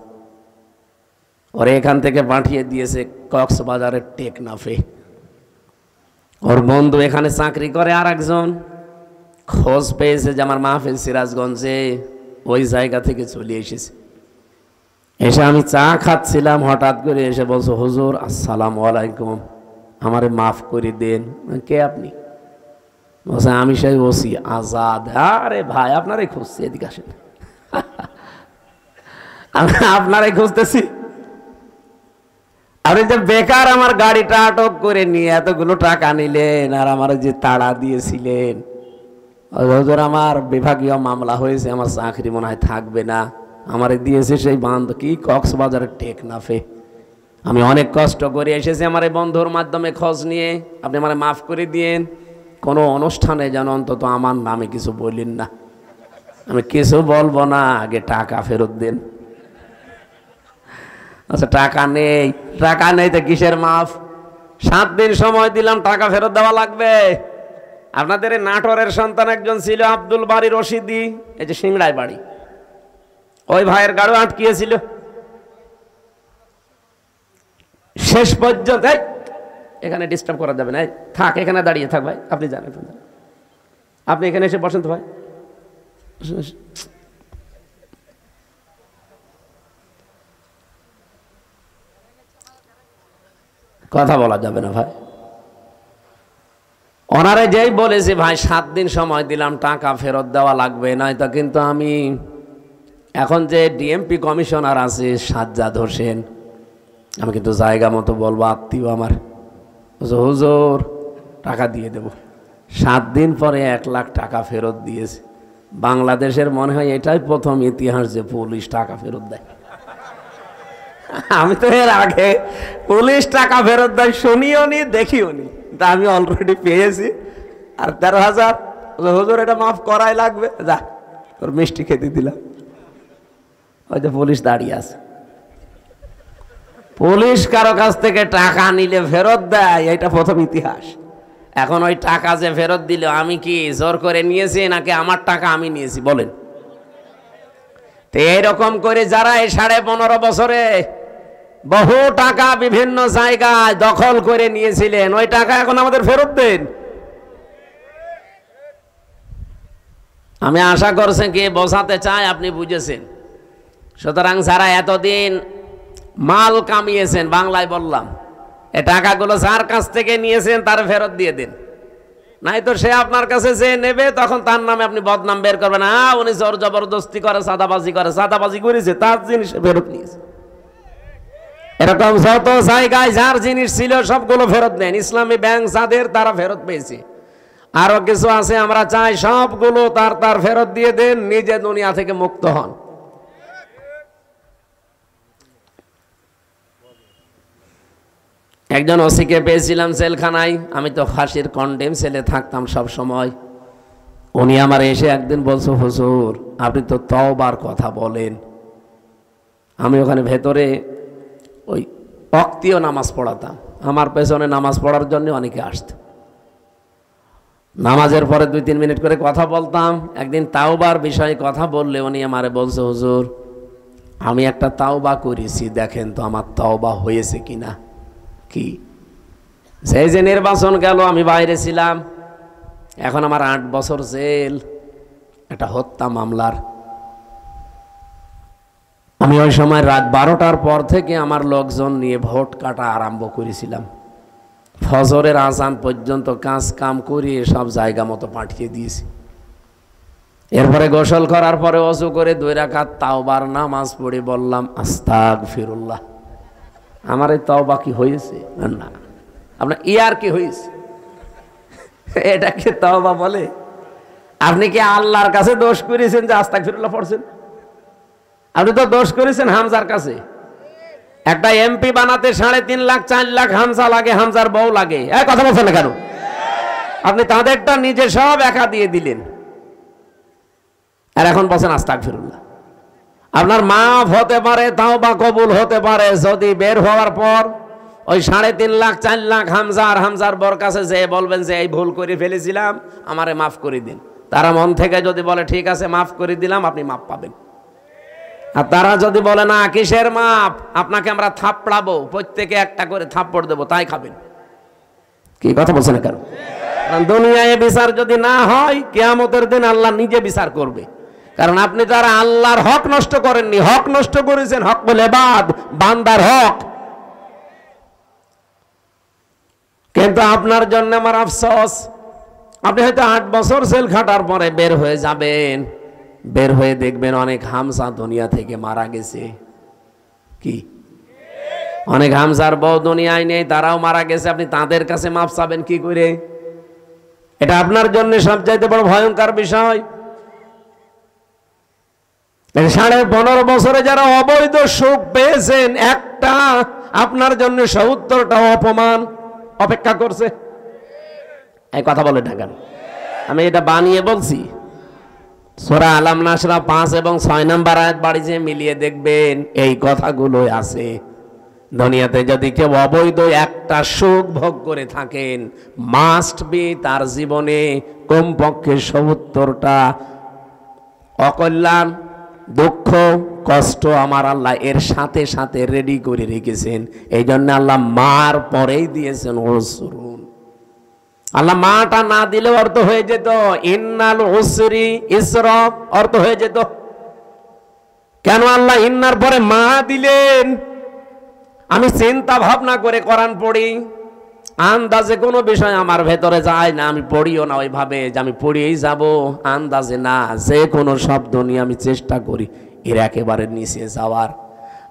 A: ওরে এখান থেকে পাঠিয়ে দিয়েছে কক্সবাজারের টেকনাফে। ওর বন্ধু এখানে চাকরি করে, আর একজন খোঁজ পেয়েছে যে আমার মাহফিল সিরাজগঞ্জে, ওই জায়গা থেকে চলে এসেছে। এসে আমি চা খাচ্ছিলাম, হঠাৎ করে এসে বলছো, হুজুর আসসালামু আলাইকুম, আমারে মাফ করে দেন। কে আপনি? বলছে আমি সেই ওসি আজাদ। আরে ভাই, আপনারাই খুঁজছি, এদিকে আসেন। আপনারাই খুঁজতেছি। আপনি যে বেকার আমার গাড়িটা আটক করে নিয়ে এতগুলো টাকা নিলেন, আর আমার যে তাড়া দিয়েছিলেন, হুজুর আমার বিভাগীয় মামলা হয়েছে, আমার চাকরি মনে হয় থাকবে না। আমারে দিয়েছে সেই বান্ধ কি কক্সবাজারের টেকনাফে। আমি অনেক কষ্ট করে এসেছি আমার এই বন্ধুর মাধ্যমে খোঁজ নিয়ে, আপনি আমারে মাফ করে দিয়েন। কোনো অনুষ্ঠানে যেন অন্তত আমার নামে কিছু বললেন না। আমি কিছু বলবো না, আগে টাকা ফেরত দেন। আচ্ছা টাকা নেই, টাকা নেই তো কিসের মাফ? 7 দিন সময় দিলাম, টাকা ফেরত দেওয়া লাগবে। আপনাদের এই নাটোরের সন্তান একজন ছিল আব্দুল বারী রশিদি, এই যে সিংড়ায় বাড়ি, ওই ভাইয়ের গাড়ি আটকিয়েছিল। শেষ পর্যন্ত এখানে ডিস্টার্ব করা যাবে না, থাক এখানে দাঁড়িয়ে থাক ভাই, আপনি জানেন, আপনি এখানে এসে বসেন তো ভাই। কথা বলা যাবে না ভাই। ওনারে যেই বলেছে ভাই 7 দিন সময় দিলাম, টাকা ফেরত দেওয়া লাগবে, নয়তো কিন্তু আমি এখন যে ডিএমপি কমিশনার আছে সাজ্জাদ হোসেন, আমি কিন্তু জায়গা মতো বলবো, আত্মীয় আমার, হুজুর টাকা দিয়ে দেব। 7 দিন পরে 1 লাখ টাকা ফেরত দিয়েছে। বাংলাদেশের মনে হয় এটাই প্রথম ইতিহাস যে পুলিশ টাকা ফেরত দেয়। আমি তো এর আগে পুলিশ টাকা ফেরত দেয় শুনিও নি, দেখিও নি, তা আমি অলরেডি পেয়েছি। আর 13,000 হুজুর এটা মাফ করাই লাগবে, যা তোর মিষ্টি খেতে দিলাম। ওই যে পুলিশ দাঁড়িয়ে আছে। পুলিশ কারো কাছ থেকে টাকা নিলে ফেরত দেয়, এটা প্রথম ইতিহাস। এখন ওই টাকা যে ফেরত দিল, আমি কি জোর করে নিয়েছি নাকি আমার টাকা আমি নিয়েছি? বলেন। তো এইরকম করে যারা এই 15.5 বছরে বহু টাকা বিভিন্ন জায়গায় দখল করে নিয়েছিলেন, ওই টাকা এখন আমাদের ফেরত দেন। আমি আশা করছেন কি বোঝাতে চাই আপনি বুঝেছেন। সুতরাং যারা এতদিন মাল কামিয়েছেন, বাংলায় বললাম, এই টাকাগুলো যার কাছ থেকে নিয়েছেন তার ফেরত দিয়ে দিন। নাই তো সে আপনার কাছে যে নেবে তখন তার নামে আপনি বদনাম বের করবেন, উনি জোর জবরদস্তি করে, সাদাবাজি করেছে, তার জিনিস ফেরত নিয়েছে। এরকম যত জায়গায় যার জিনিস ছিল সবগুলো ফেরত নেন। ইসলামী ব্যাংক যাদের, তারা ফেরত পেয়েছে। আরো কিছু আছে, আমরা চাই সবগুলো তার ফেরত দিয়ে দেন, নিজে দুনিয়া থেকে মুক্ত হন। একজন ওসিকে পেয়েছিলাম জেলখানায়, আমি তো ফাঁসির কন্ডেম সেলে থাকতাম সব সময়। উনি আমার এসে একদিন বলছো, হুজুর আপনি তো তওবার কথা বলেন। আমি ওখানে ভেতরে ওই ওয়াক্তীয় নামাজ পড়াতাম, আমার পেছনে নামাজ পড়ার জন্য অনেকে আসত। নামাজের পরে 2-3 মিনিট করে কথা বলতাম। একদিন তাওবার বিষয়ে কথা বললে উনি আমারে বলছে, হুজুর আমি একটা তাওবা করেছি, দেখেন তো আমার তাওবা হয়েছে কিনা। কি সেই যে নির্বাচন গেল, আমি বাইরে ছিলাম, এখন আমার 8 বছর জেল, একটা হত্যা মামলার। আমি ওই সময় রাত 12টার পর থেকে আমার লোকজন নিয়ে ভোট কাটা আরম্ভ করেছিলাম। ফজরের আজান পর্যন্ত কাজ কাম করিয়ে সব জায়গা মতো পাঠিয়ে দিয়েছি। এরপরে গোসল করার পরে ওযু করে 2 রাকাত তাওবার নামাজ পড়ে বললাম, আস্তাগফিরুল্লাহ। আমার এই তাওবা কি হয়েছে? না, আপনার ইয়ার কি হয়েছে? এটাকে তাওবা বলে? আপনি কি আল্লাহর কাছে দোষ করেছেন যে আস্তাগফিরুল্লাহ পড়ছেন? আপনি তো দোষ করেছেন হামজার কাছে। একটা এমপি বানাতে 3.5 লাখ 4 লাখ হামজা লাগে, হামজার বউ লাগে। কথা বলছেন না কেন? আপনি তাদেরটা নিজে সব একা দিয়ে দিলেন, আর এখন বলছেন আস্তাগফিরুল্লাহ। আপনার মাফ হতে পারে, তাওবা কবুল হতে পারে যদি বের হওয়ার পর ওই 3.5 লাখ 4 লাখ হামজার বর কাছে যে বলবেন যে এই ভুল করে ফেলেছিলাম, আমারে মাফ করে দিন। তারা মন থেকে যদি বলে ঠিক আছে মাফ করে দিলাম, আপনি মাফ পাবেন। আর তারা যদি বলে না কিসের মাপ, আপনাকে আমরা থাপড়াবো, প্রত্যেকে একটা করে থাপ্পড় দেবো, তাই খাবেন। কি কথা বলছেন না কেন? দুনিয়ায় বিচার যদি না হয়, কিয়ামতের দিন আল্লাহ নিজে বিচার করবে। কারণ আপনি তারা আল্লাহর হক নষ্ট করেননি, হক নষ্ট করেছেন। হক বলে বান্দার হক। কিন্তু আপনার জন্য আমার আফসোস, আপনি হয়তো 8 বছর জেল খাটার পরে বের হয়ে যাবেন, বের হয়ে দেখবেন অনেক হামজা দুনিয়া থেকে মারা গেছে। কি অনেক হামজার বউ দুনিয়ায় নেই, তারাও মারা গেছে। আপনি তাদের কাছে মাফ চাবেন কি করে? এটা আপনার জন্য সবচাইতে বড় ভয়ঙ্কর বিষয়। 15.5 বছরে যারা অবৈধ সুখ পেয়েছেন, একটা আপনার জন্য 70টা অপমান অপেক্ষা করছে। এই কথা বলে না কেন? আমি এটা বানিয়ে বলছি। সূরা আলাম নাসরা 5 এবং 6 নম্বর আয়াত বাড়ি যে মিলিয়ে দেখবেন এই কথাগুলো আছে। দুনিয়াতে যদি কেউ অবৈধ একটা সুখ ভোগ করে থাকেন, মাস্ট বি তার জীবনে কমপক্ষে 70টা অকল্যাণ, দুঃখ, কষ্ট আমার আল্লাহ এর সাথে সাথে রেডি করে রেখেছেন। এই জন্য আল্লাহ মার পরেই দিয়েছেন উসরুন। আল্লাহ মাটা না দিলে অর্থ হয়ে যেত ইন্নাল উসরি ইসরা, অর্থ হয়ে যেত। কেন আল্লাহ ইন্নার পরে মা দিলেন? আমি চিন্তা ভাবনা করে কোরআন পড়ি, আন্দাজে কোনো বিষয় আমার ভেতরে যায় না, আমি পড়িও না ওইভাবে যে আমি পড়িয়েই যাব, আন্দাজে না। যে কোনো শব্দ নিয়ে আমি চেষ্টা করি এর একেবারে নিচে যাওয়ার।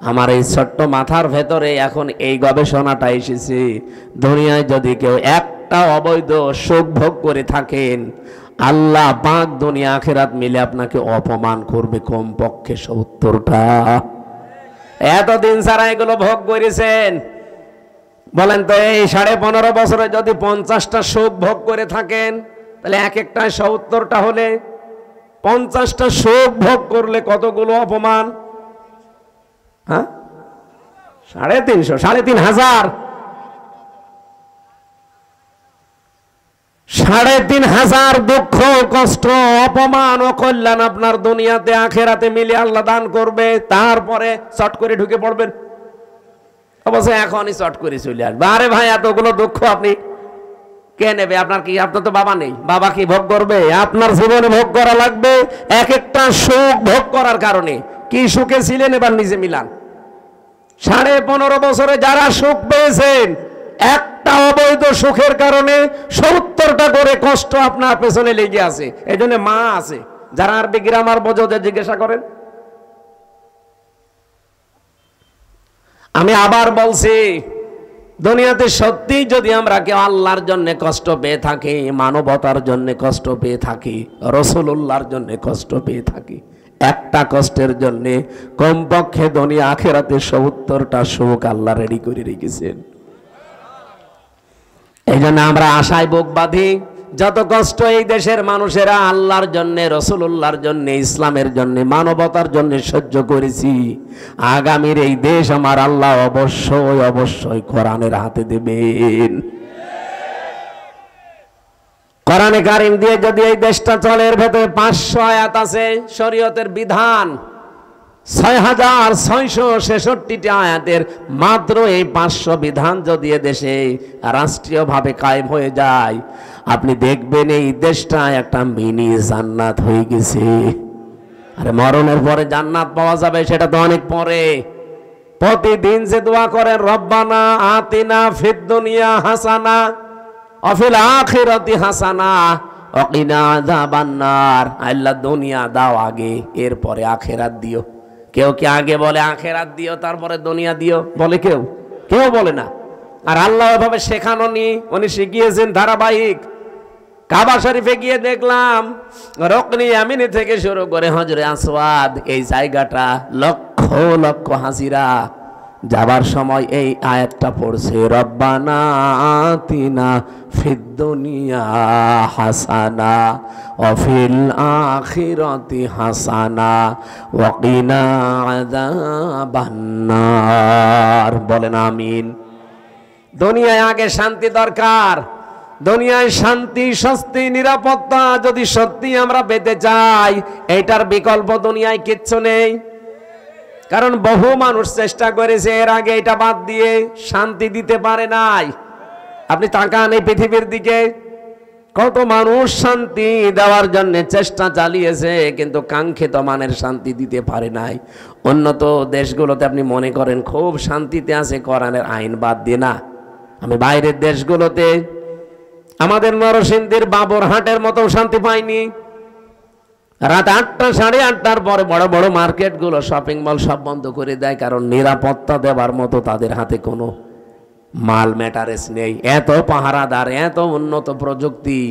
A: আমার এই ছোট্ট মাথার ভেতরে এখন এই গবেষণাটা এসেছে, দুনিয়ায় যদি কেউ একটা অবৈধ সুখ ভোগ করে থাকেন, আল্লাহ পাক দুনিয়া আখিরাত মিলে আপনাকে অপমান করবে কমপক্ষে 70টা। এতদিন যারা এগুলো ভোগ করেছেন, বলেন তো এই 15.5 বছরে যদি 50টা সুখ ভোগ করে থাকেন, তাহলে এক একটা 70টা হলে 50টা সুখ ভোগ করলে কতগুলো অপমান? হ্যাঁ, 350, 3,500। ৩,৫০০ দুঃখ কষ্ট অপমান ও কল্যাণ আপনার দুনিয়াতে আখেরাতে মিলে আল্লাহ দান করবে, তারপরে চট করে ঢুকে পড়বেন। অবশ্যই এখনই চট করে চলে আসবে। আরে ভাই, এতগুলো দুঃখ আপনি কে নেবে? আপনার কি, আপনার তো বাবা নেই, বাবা কি ভোগ করবে? আপনার জীবনে ভোগ করা লাগবে। এক একটা সুখ ভোগ করার কারণে কি সুখে ছিলেন এবার নিজে মিলান। 15.5 বছরে যারা সুখ পেয়েছেন, একটা অবৈধ সুখের কারণে 70টা করে কষ্ট আপনার পেছনে লেগে আছে। এই জন্য মা আছে যারা আরবি গ্রামার বোঝোদের জিজ্ঞাসা করেন। আমি আবার বলছি, দুনিয়াতে সত্যি যদি আমরা কেউ আল্লাহর জন্য কষ্ট পেয়ে থাকি, মানবতার জন্য কষ্ট পেয়ে থাকি, রাসূলুল্লাহর জন্য কষ্ট পেয়ে থাকি, একটা কষ্টের জন্য কমপক্ষে দুনিয়া আখিরাতে 70টা সুখ আল্লাহ রেডি করে রেখেছেন। এই জন্য আমরা আশায় বুক বাঁধি, যত কষ্ট এই দেশের মানুষেরা আল্লাহর জন্য, রাসূলুল্লাহর জন্য, ইসলামের জন্য, মানবতার জন্য সহ্য করেছি, আগামীর এই দেশ আমার আল্লাহ অবশ্যই অবশ্যই কোরআনের হাতে দেবেন। কোরআনে কারিম দিয়ে যদি এই দেশটা চলে, এর ভেতরে 500 আয়াত আছে শরীয়তের বিধান, 6666টি আয়াতের মাত্র এই 500 বিধান যদি দেশে রাষ্ট্রীয়ভাবে কায়েম হয়ে যায়, আপনি দেখবেন এই দেশটা একটা মিনি জান্নাত হয়ে গেছে। আরে মরণের পরে জান্নাত পাওয়া যাবে সেটা তো অনেক পরে। প্রতিদিন যে দোয়া করেন, রব্বানা আতিনা ফিদ দুনিয়া হাসানা ওয়া ফিল আখিরাতি হাসানা ওয়া কিনা আযাবান্নার, আল্লাহ দুনিয়া দাও আগে, এরপরে আখিরাত দিও। কেউ কি আগে বলে আখিরাত দিও তারপরে দুনিয়া দিও? বলে কেউ? কেউ বলে না। আর আল্লাহ এভাবে শেখানো নি, উনি শিখিয়েছেন ধারাবাহিক। কাবা শরীফে গিয়ে দেখলাম রকনি ইয়ামিনী থেকে শুরু করে হজরে আসওয়াদ, এই জায়গাটা লক্ষ লক্ষ হাজিরা যাবার সময় এই আয়াতটা পড়ছে, রব্বানা আতিনা ফিদ দুনিয়া হাসানা ওয়া ফিল আখিরাতি হাসানা ওয়া কিনা আযাবান্নার। বলেন আমিন। দুনিয়ায় আগে শান্তি দরকার। দুনিয়ায় শান্তি, স্বস্তি, নিরাপত্তা যদি সত্যি আমরা পেতে চাই, এটার বিকল্প দুনিয়ায় কিচ্ছু নেই। কারণ বহু মানুষ চেষ্টা করেছে এর আগে, এটা বাদ দিয়ে শান্তি দিতে পারে নাই। আপনি তাকান এই পৃথিবীর দিকে, কত মানুষ শান্তি দেওয়ার জন্য চেষ্টা চালিয়েছে, কিন্তু কাঙ্ক্ষিত মানের শান্তি দিতে পারে নাই। উন্নত দেশগুলোতে আপনি মনে করেন খুব শান্তিতে আছে, কোরআনের আইন বাদ দিয়ে না। আমি বাইরের দেশগুলোতে, আমাদের নরসিংদীর বাবরহাটের মতো শান্তি পাইনি। রাত 8টা, 8:30টার পরে বড় বড় মার্কেটগুলো, শপিং মল সব বন্ধ করে দেয়, কারণ নিরাপত্তা দেওয়ার মতো তাদের হাতে কোনো মাল ম্যাটারেস নেই। এত পাহারাদার, এত উন্নত প্রযুক্তি,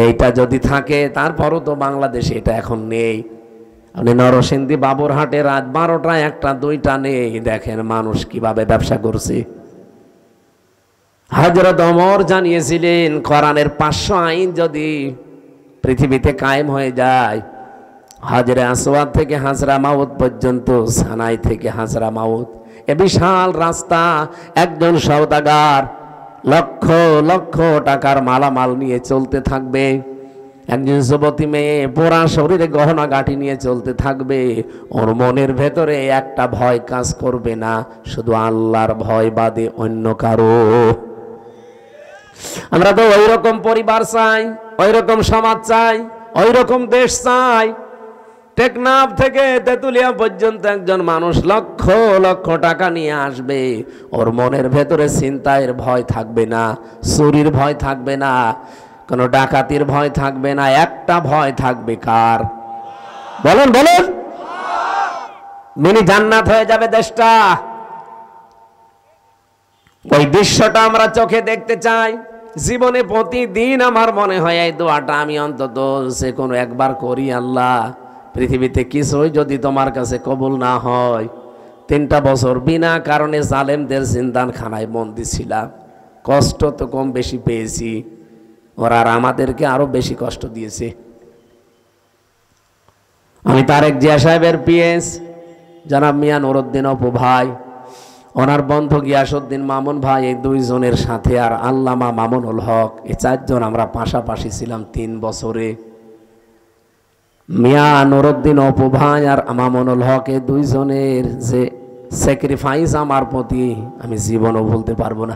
A: এইটা যদি থাকে, তারপরও তো বাংলাদেশে এটা এখন নেই। আপনি নরসিংদী বাবরহাটে রাত 12টা, 1টা, 2টা নেই, দেখেন মানুষ কিভাবে ব্যবসা করছে। হযরত ওমর জানিয়েছিলেন, কোরআনের 500 আইন যদি পৃথিবীতে কায়েম হয়ে যায়, হাজরে আসওয়াদ থেকে হাজরা মাউত পর্যন্ত, সানাই থেকে হাজরা মাউত, এ বিশাল রাস্তা, একজন সওদাগার লক্ষ লক্ষ টাকার মালামাল নিয়ে চলতে থাকবে, একজন যুবতী মেয়ে পোড়া শরীরে গহনা গাঁটি নিয়ে চলতে থাকবে, ওর মনের ভেতরে একটা ভয় কাজ করবে না, শুধু আল্লাহর ভয় বাদে অন্য কারো। আমরা তো ওই রকম পরিবার চাই, ওই রকম সমাজ চাই, ওই রকম দেশ চাই। টেকনাফ থেকে তেতুলিয়া পর্যন্ত একজন মানুষ লক্ষ লক্ষ টাকা নিয়ে আসবে, ওর মনের ভেতরে ছিনতাইয়ের ভয় থাকবে না, চুরির ভয় থাকবে না, কোনো ডাকাতির ভয় থাকবে না, একটা ভয় থাকবে কার? বলেন বলেন। মিনি জান্নাত হয়ে যাবে দেশটা। ওই দৃশ্যটা আমরা চোখে দেখতে চাই। জীবনে প্রতিদিন আমার মনে হয় এই দোয়াটা আমি অন্তত সে কোনো একবার করি, আল্লাহ পৃথিবীতে কিছুই যদি তোমার কাছে কবুল না হয়, 3টা বছর বিনা কারণে জালেমদের জিন্দানখানায় বন্দী ছিলাম, কষ্ট তো কম বেশি পেয়েছি, ওরা আর আমাদেরকে আরো বেশি কষ্ট দিয়েছে। আমি তারেক জিয়া সাহেবের পিএস জনাব মিয়া নুরউদ্দিন অপু ভাই, ওনার বন্ধু গিয়াসউদ্দিন মামুন ভাই, এই দুইজনের সাথে আর আল্লামা মামুনুল হক, এই চারজন আমরা পাশাপাশি ছিলাম 3 বছরে। মিয়া নুরউদ্দিন অপু ভাই আর মামুনুল হক, এই দুইজনের যে স্যাক্রিফাইস আমার প্রতি আমি জীবনও ভুলতে পারবো না।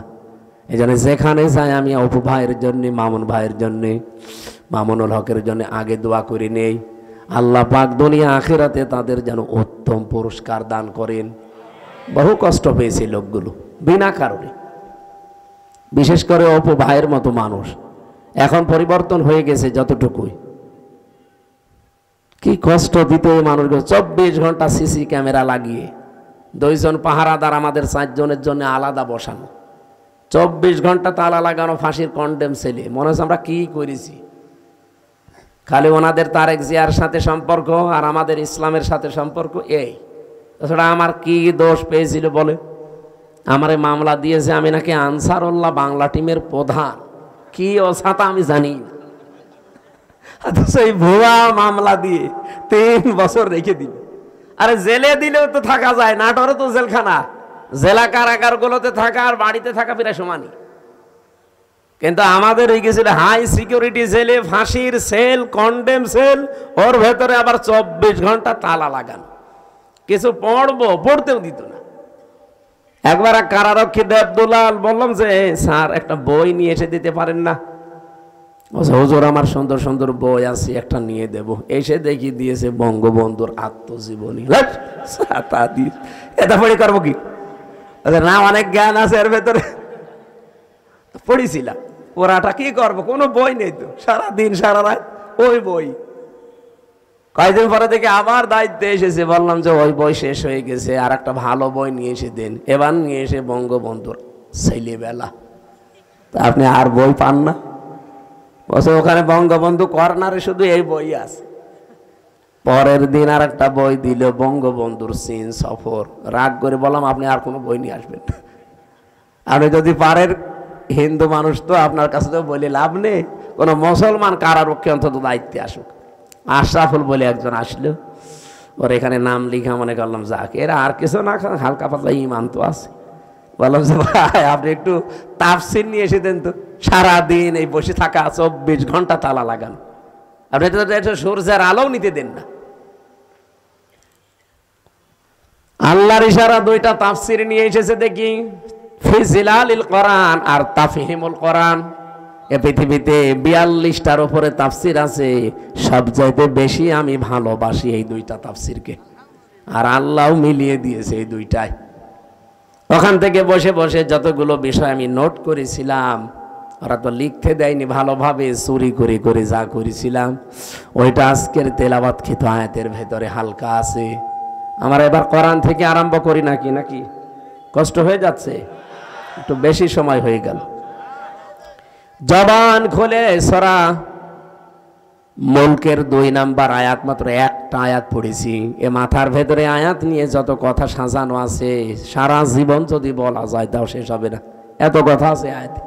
A: এই জন্য যেখানে যাই আমি অপু ভাইয়ের জন্য, মামুন ভাইয়ের জন্য, মামুনুল হকের জন্য আগে দোয়া করে নেই, আল্লাহ পাক দুনিয়া আখিরাতে তাদের যেন উত্তম পুরস্কার দান করেন। বহু কষ্ট পেয়েছে লোকগুলো বিনা কারণে, বিশেষ করে অপু ভাইয়ের মতো মানুষ। এখন পরিবর্তন হয়ে গেছে যতটুকুই, কি কষ্ট দিতে মানুষগুলো। 24 ঘন্টা সিসি ক্যামেরা লাগিয়ে, 2 জন পাহারাদার আমাদের 4 জনের জন্য আলাদা বসানো, 24 ঘন্টা তালা লাগানো, ফাঁসির কন্ডেম ছেলে। মনে হচ্ছে আমরা কি করেছি। খালি ওনাদের তারেক জিয়ার সাথে সম্পর্ক আর আমাদের ইসলামের সাথে সম্পর্ক, এই তাছাড়া আমার কি দোষ পেয়েছিল বলে? আমারে মামলা দিয়েছে আমি নাকি আনসারুল্লাহ বাংলা টিমের প্রধান, কি অসাতা আমি জানি না। সেই ভুয়া মামলা দিয়ে 3 বছর রেখে দিল। আরে জেলে দিলেও তো থাকা যায়, নাটোরে তো জেলখানা, জেলা কারাগার গুলোতে থাকা আর বাড়িতে থাকা প্রায় সমানই। কিন্তু আমাদের এই গেছিল হাই সিকিউরিটি জেলে, ফাঁসির সেল, কন্ডেম সেল, ওর ভেতরে আবার 24 ঘন্টা তালা লাগানো। কিছু পড়তেও দিত না। একবার এক কারারক্ষী দেবদুলাল বললাম যে স্যার একটা বই নিয়ে এসে দিতে পারেন না? হুজুর আমার সুন্দর সুন্দর বই আছে, একটা নিয়ে দেব। এসে দেখি দিয়েছে বঙ্গবন্ধুর আত্মজীবনী। এটা পড়ি করবো কি? না, অনেক জ্ঞান আছে এর ভেতরে। পড়েছিলাম, ওরাটা কি করবো, কোনো বই নেই তো, সারাদিন সারা রাত ওই বই। কয়েকদিন পরে দেখে আবার দায়িত্বে এসেছে, বললাম যে ওই বই শেষ হয়ে গেছে, আর একটা ভালো বই নিয়ে এসে দেন। এবার নিয়ে এসে বঙ্গবন্ধুর ছেলেবেলা। তা আপনি আর বই পান না? বলছে ওখানে বঙ্গবন্ধু কর্নারে শুধু এই বই আছে। পরের দিন আর একটা বই দিল, বঙ্গবন্ধুর চীন সফর। রাগ করে বললাম আপনি আর কোনো বই নিয়ে আসবেন না, আপনি যদি পারেন, হিন্দু মানুষ তো আপনার কাছে তো বলে লাভ নেই, কোনো মুসলমান কারারক্ষী অন্তত দায়িত্বে আসুক। আশরাফুল বলে একজন আসলো, ওর এখানে নাম লিখা, মনে করলাম যাক এরা আর কিছু না, হালকা পাতলা ইমান তো আছে। বললাম যে ভাই আপনি একটু তাফসির নিয়ে এসে দেন তো। সারাদিন এই বসে থাকা, 24 ঘন্টা তালা লাগানো, আপনি তো সূর্যের আলোও নিতে দেন না। আল্লাহর ইশারা 2টা তাফসির নিয়ে এসেছে দেখি, ফি জিলালিল কোরআন আর তাফহিমুল কোরআন। এ পৃথিবীতে 42টার উপরে তাফসির আছে, সবচাইতে বেশি আমি ভালোবাসি এই 2টা তাফসিরকে, আর আল্লাহও মিলিয়ে দিয়েছে এই 2টায়। ওখান থেকে বসে বসে যতগুলো বিষয় আমি নোট করেছিলাম, ওরা তো লিখতে দেয়নি, ভালোভাবে চুরি করে করে যা করেছিলাম ওইটা আজকের তেলাওয়াতকৃত আয়াতের ভেতরে হালকা আছে। আমরা এবার কোরআন থেকে আরম্ভ করি নাকি কষ্ট হয়ে যাচ্ছে, একটু বেশি সময় হয়ে গেল। জবান খুলে সূরা মুলকের 2 নাম্বার আয়াত, মাত্র একটা আয়াত পড়েছি। এ মাথার ভেতরে আয়াত নিয়ে যত কথা সাজানো আছে, সারা জীবন যদি বলা যায় তাও শেষ হবে না, এত কথা আছে আয়াতে।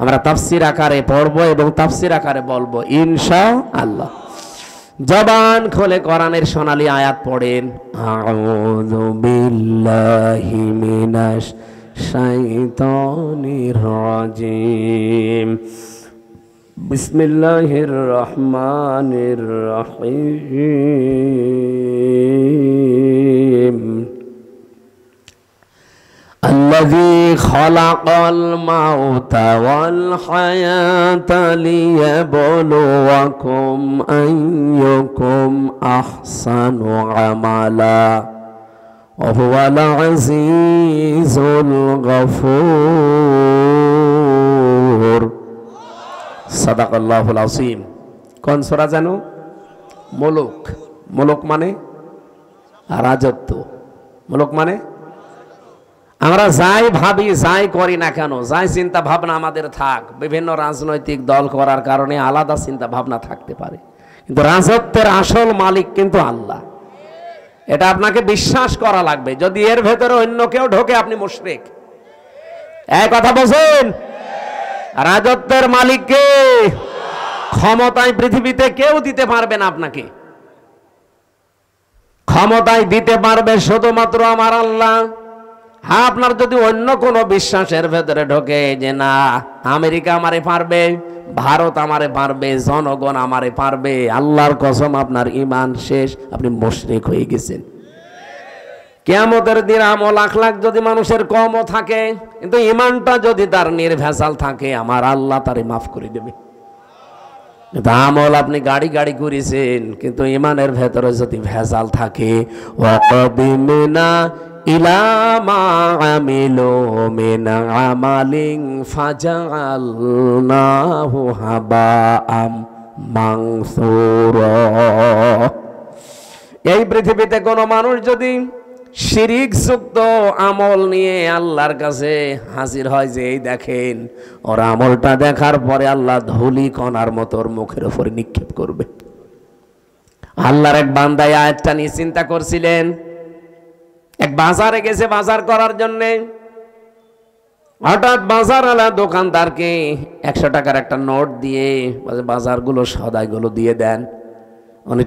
A: আমরা তাফসির আকারে পড়বো এবং তাফসির আকারে বলবো ইনশাআল্লাহ। জবান খুলে কোরআনের সোনালী আয়াত পড়েন। আউযু বিল্লাহি মিনাশ শাইতানির রাজিম। বিসমিল্লাহির রহমানির রহিম। الذي خلق الموت والحياة ليبلوكم أيكم أحسن عملا وهو العزيز الغفور صدق الله العظيم। কোন সূরা জানো? মুলক। মুলক মানে রাজত্ব, মুলক মানে আমরা যাই ভাবি, যাই করি না কেন, যাই চিন্তা ভাবনা আমাদের থাক, বিভিন্ন রাজনৈতিক দল করার কারণে আলাদা চিন্তা ভাবনা থাকতে পারে, কিন্তু রাজত্বের আসল মালিক কিন্তু আল্লাহ। এটা আপনাকে বিশ্বাস করা লাগবে। যদি এর ভেতরে অন্য কেউ ঢোকে আপনি মুশরিক। এই কথা বলছেন? রাজত্বের মালিককে ক্ষমতায় পৃথিবীতে কেউ দিতে পারবে না আপনাকে। ক্ষমতায় দিতে পারবে শুধুমাত্র আমার আল্লাহ। হ্যাঁ, আপনার যদি অন্য কোনো বিশ্বাসের ভেতরে ঢোকে যে না আমেরিকা আমারে পারবে, ভারত আমারে পারবে, জনগণ আমারে পারবে, আল্লাহর কসম আপনার ঈমান শেষ, আপনি মুশরিক হয়ে গেছেন। কিয়ামতের দিন আমল আখলাক যদি মানুষের কমও থাকে, কিন্তু ঈমানটা যদি তার নির্ভেজাল থাকে, আমার আল্লাহ তারে মাফ করে দেবে। কিন্তু আমল আপনি গাড়ি গাড়ি করেছেন, কিন্তু ঈমানের ভেতরে যদি ভেজাল থাকে, ওয়াকাদিমনা ইলা মা আমিলু মিন আমালিন ফাজআলনাহু হাবাআম মানসুরা। এই পৃথিবীতে কোনো মানুষ যদি শিরিক যুক্ত আমল নিয়ে আল্লাহর কাছে হাজির হয়, যে এই দেখেন ওর আমলটা দেখার পরে আল্লাহ ধুলি কণার মতো ওর মুখের উপরে নিক্ষেপ করবে। আল্লাহর এক বান্দা আয়াতটা নিয়ে চিন্তা করছিলেন। এক বাজারে গেছে বাজার করার জন্য, হঠাৎ বাজারওয়ালা দোকানদারকে 100 টাকার একটা নোট দিয়ে বাজারগুলো সদাইগুলো দিয়ে দেন। উনি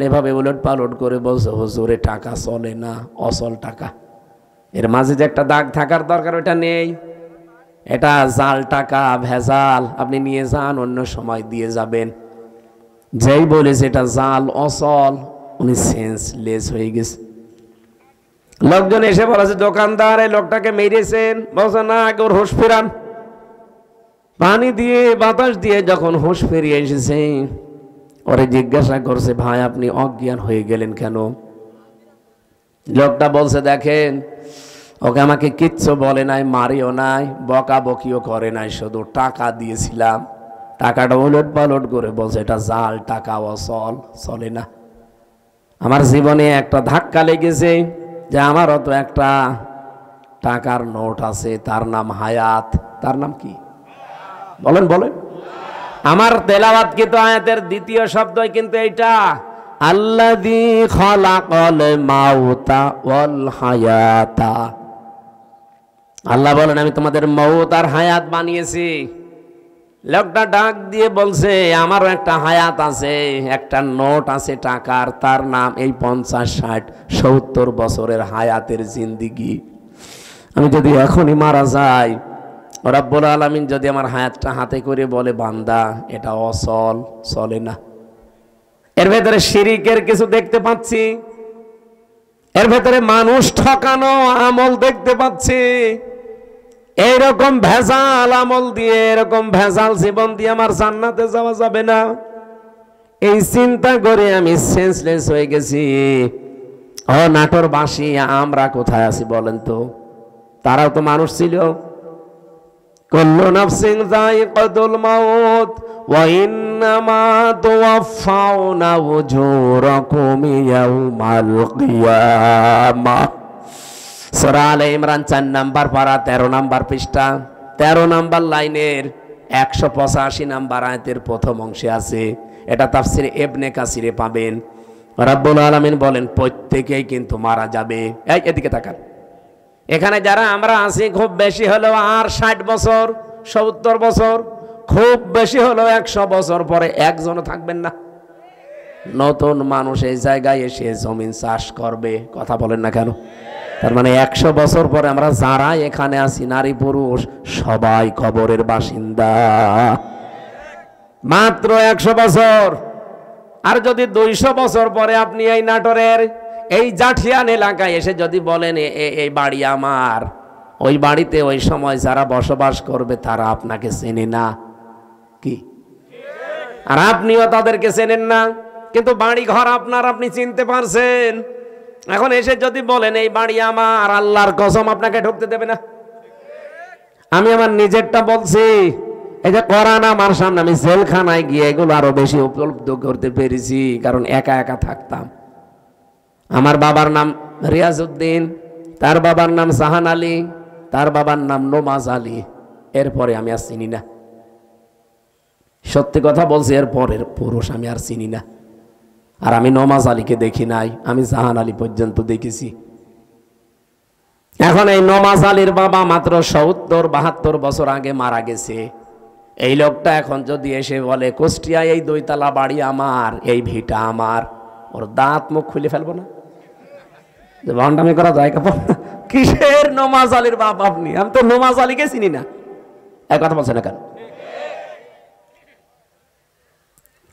A: এভাবে উলট পালট করে বলছে, হুজুরে টাকা চলে না, অচল টাকা, এর মাঝে যে একটা দাগ থাকার দরকার ওটা নেই, এটা জাল টাকা, ভেজাল, আপনি নিয়ে যান, অন্য সময় দিয়ে যাবেন। যেই বলেছে এটা জাল অচল, উনি সেন্সলেস হয়ে গেছে। লোকজন এসে বলেছে, দোকানদার এই লোকটাকে মেরেছেন। বলছে না, আগে ওর হুঁশ ফেরান। পানি দিয়ে বাতাস দিয়ে যখন হুঁশ ফিরিয়ে এসেছে, ওরে জিজ্ঞাসা করছে, ভাই আপনি অজ্ঞান হয়ে গেলেন কেন? লোকটা বলছে, দেখেন ওকে আমাকে কিচ্ছু বলে নাই, মারিও নাই, বকা বকিও করে নাই, শুধু টাকা দিয়েছিলাম। টাকাটা উলট পালট করে বলছে এটা জাল টাকা, অচল, চলে না। আমার জীবনে একটা ধাক্কা লেগেছে যে আমারও তো একটা টাকার নোট আছে, তার নাম হায়াত। তার নাম কি বলেন বলেন? আমার তেলাওয়াতকৃত আয়াতের দ্বিতীয় শব্দই কিন্তু এইটা, আল্লাযী খালাকাল মাউতা ওয়াল হায়াতা। আল্লাহ বলেন আমি তোমাদের মউত আর হায়াত বানিয়েছি। লোকটা ডাক দিয়ে বলছে, আমারও একটা হায়াত আছে, একটা নোট আছে টাকার, তার নাম এই 50, 60, 70 বছরের হায়াতের জিন্দিগি। আমি যদি এখনই মারা যাই, রব্বুল আলামিন যদি আমার হায়াতটা হাতে করে বলে, বান্দা এটা অচল, চলে না। এর ভেতরে শিরিকের কিছু দেখতে পাচ্ছি, এর ভেতরে মানুষ ঠকানো আমল দেখতে পাচ্ছি। এইরকম ভেজাল আমল দিয়ে, এরকম ভেজাল জীবন দিয়ে আমার জান্নাতে যাওয়া যাবে না। এই চিন্তা করে আমি সেন্সলেস হয়ে গেছি। ও নাটোরবাসী, আমরা কোথায় আছি বলেন তো? তারাও তো মানুষ ছিল। কুল্লু নাফসিন যায়িকাতুল মাউত ওয়া ইন্নামা তুওয়াফাউনা উজুরাকুম ইয়াউমাল কিয়ামাহ। সূরা আলে ইমরান 4 নাম্বার পারা 13 নাম্বার পৃষ্ঠা 13 নাম্বার লাইনের 185 নাম্বার আয়াতের প্রথম অংশে আছে। এটা তাফসিরে ইবনে কাসিরে পাবেন। রব্বুল আলামিন বলেন প্রত্যেকেই কিন্তু মারা যাবে। এই এদিকে তাকান, এখানে যারা আমরা আছি খুব বেশি হলেও আর 60 বছর 70 বছর, খুব বেশি হলেও 100 বছর পরে একজনও থাকবেন না। নতুন মানুষ এই জায়গায় এসে জমিন চাষ করবে, কথা বলেন না কেন? তার মানে 100 বছর পরে আমরা যারা এখানে আছি, নারী পুরুষ সবাই কবরের বাসিন্দা। মাত্র 100 বছর। আর যদি 200 বছর পরে আপনি এই নাটোরের এই জাঠিয়ান এলাকায় এসে যদি বলেন এই বাড়ি আমার, ওই বাড়িতে ওই সময় যারা বসবাস করবে তারা আপনাকে চেনে না, কি? আর আপনিও তাদেরকে চেনেন না, কিন্তু বাড়ি ঘর আপনার, আপনি চিনতে পারছেন। এখন এসে যদি বলেন এই বাড়ি আমার, আল্লাহর কসম আপনাকে ঢুকতে দেবে না। আমি আমার নিজেরটা বলছি, এই যে কোরআন আমার সামনে, আমি জেলখানায় গিয়ে এগুলো আরো বেশি উপলব্ধ করতে পেরেছি, কারণ একা একা থাকতাম। আমার বাবার নাম রিয়াজউদ্দিন, তার বাবার নাম জাহান আলী, তার বাবার নাম নমাজ আলী। এরপরে আমি আর চিনি না, সত্যি কথা বলছি, এরপরের পুরুষ আমি আর চিনি না। আর আমি নমাজ আলীকে দেখি নাই, আমি জাহান আলী পর্যন্ত দেখেছি। এখন এই নমাজ আলীর বাবা মাত্র 70-72 বছর আগে মারা গেছে। এই লোকটা এখন যদি এসে বলে কুষ্টিয়ায় এই 2 তলা বাড়ি আমার, এই ভিটা আমার, ওর দাঁত মুখ খুলে ফেলবো না? যে ভণ্ডামি করা যায় কাপড়? কিসের নমাজ আলীর বাপ আপনি? আমি তো নমাজ আলীকে চিনি না। এক কথা বলছেন না কেন?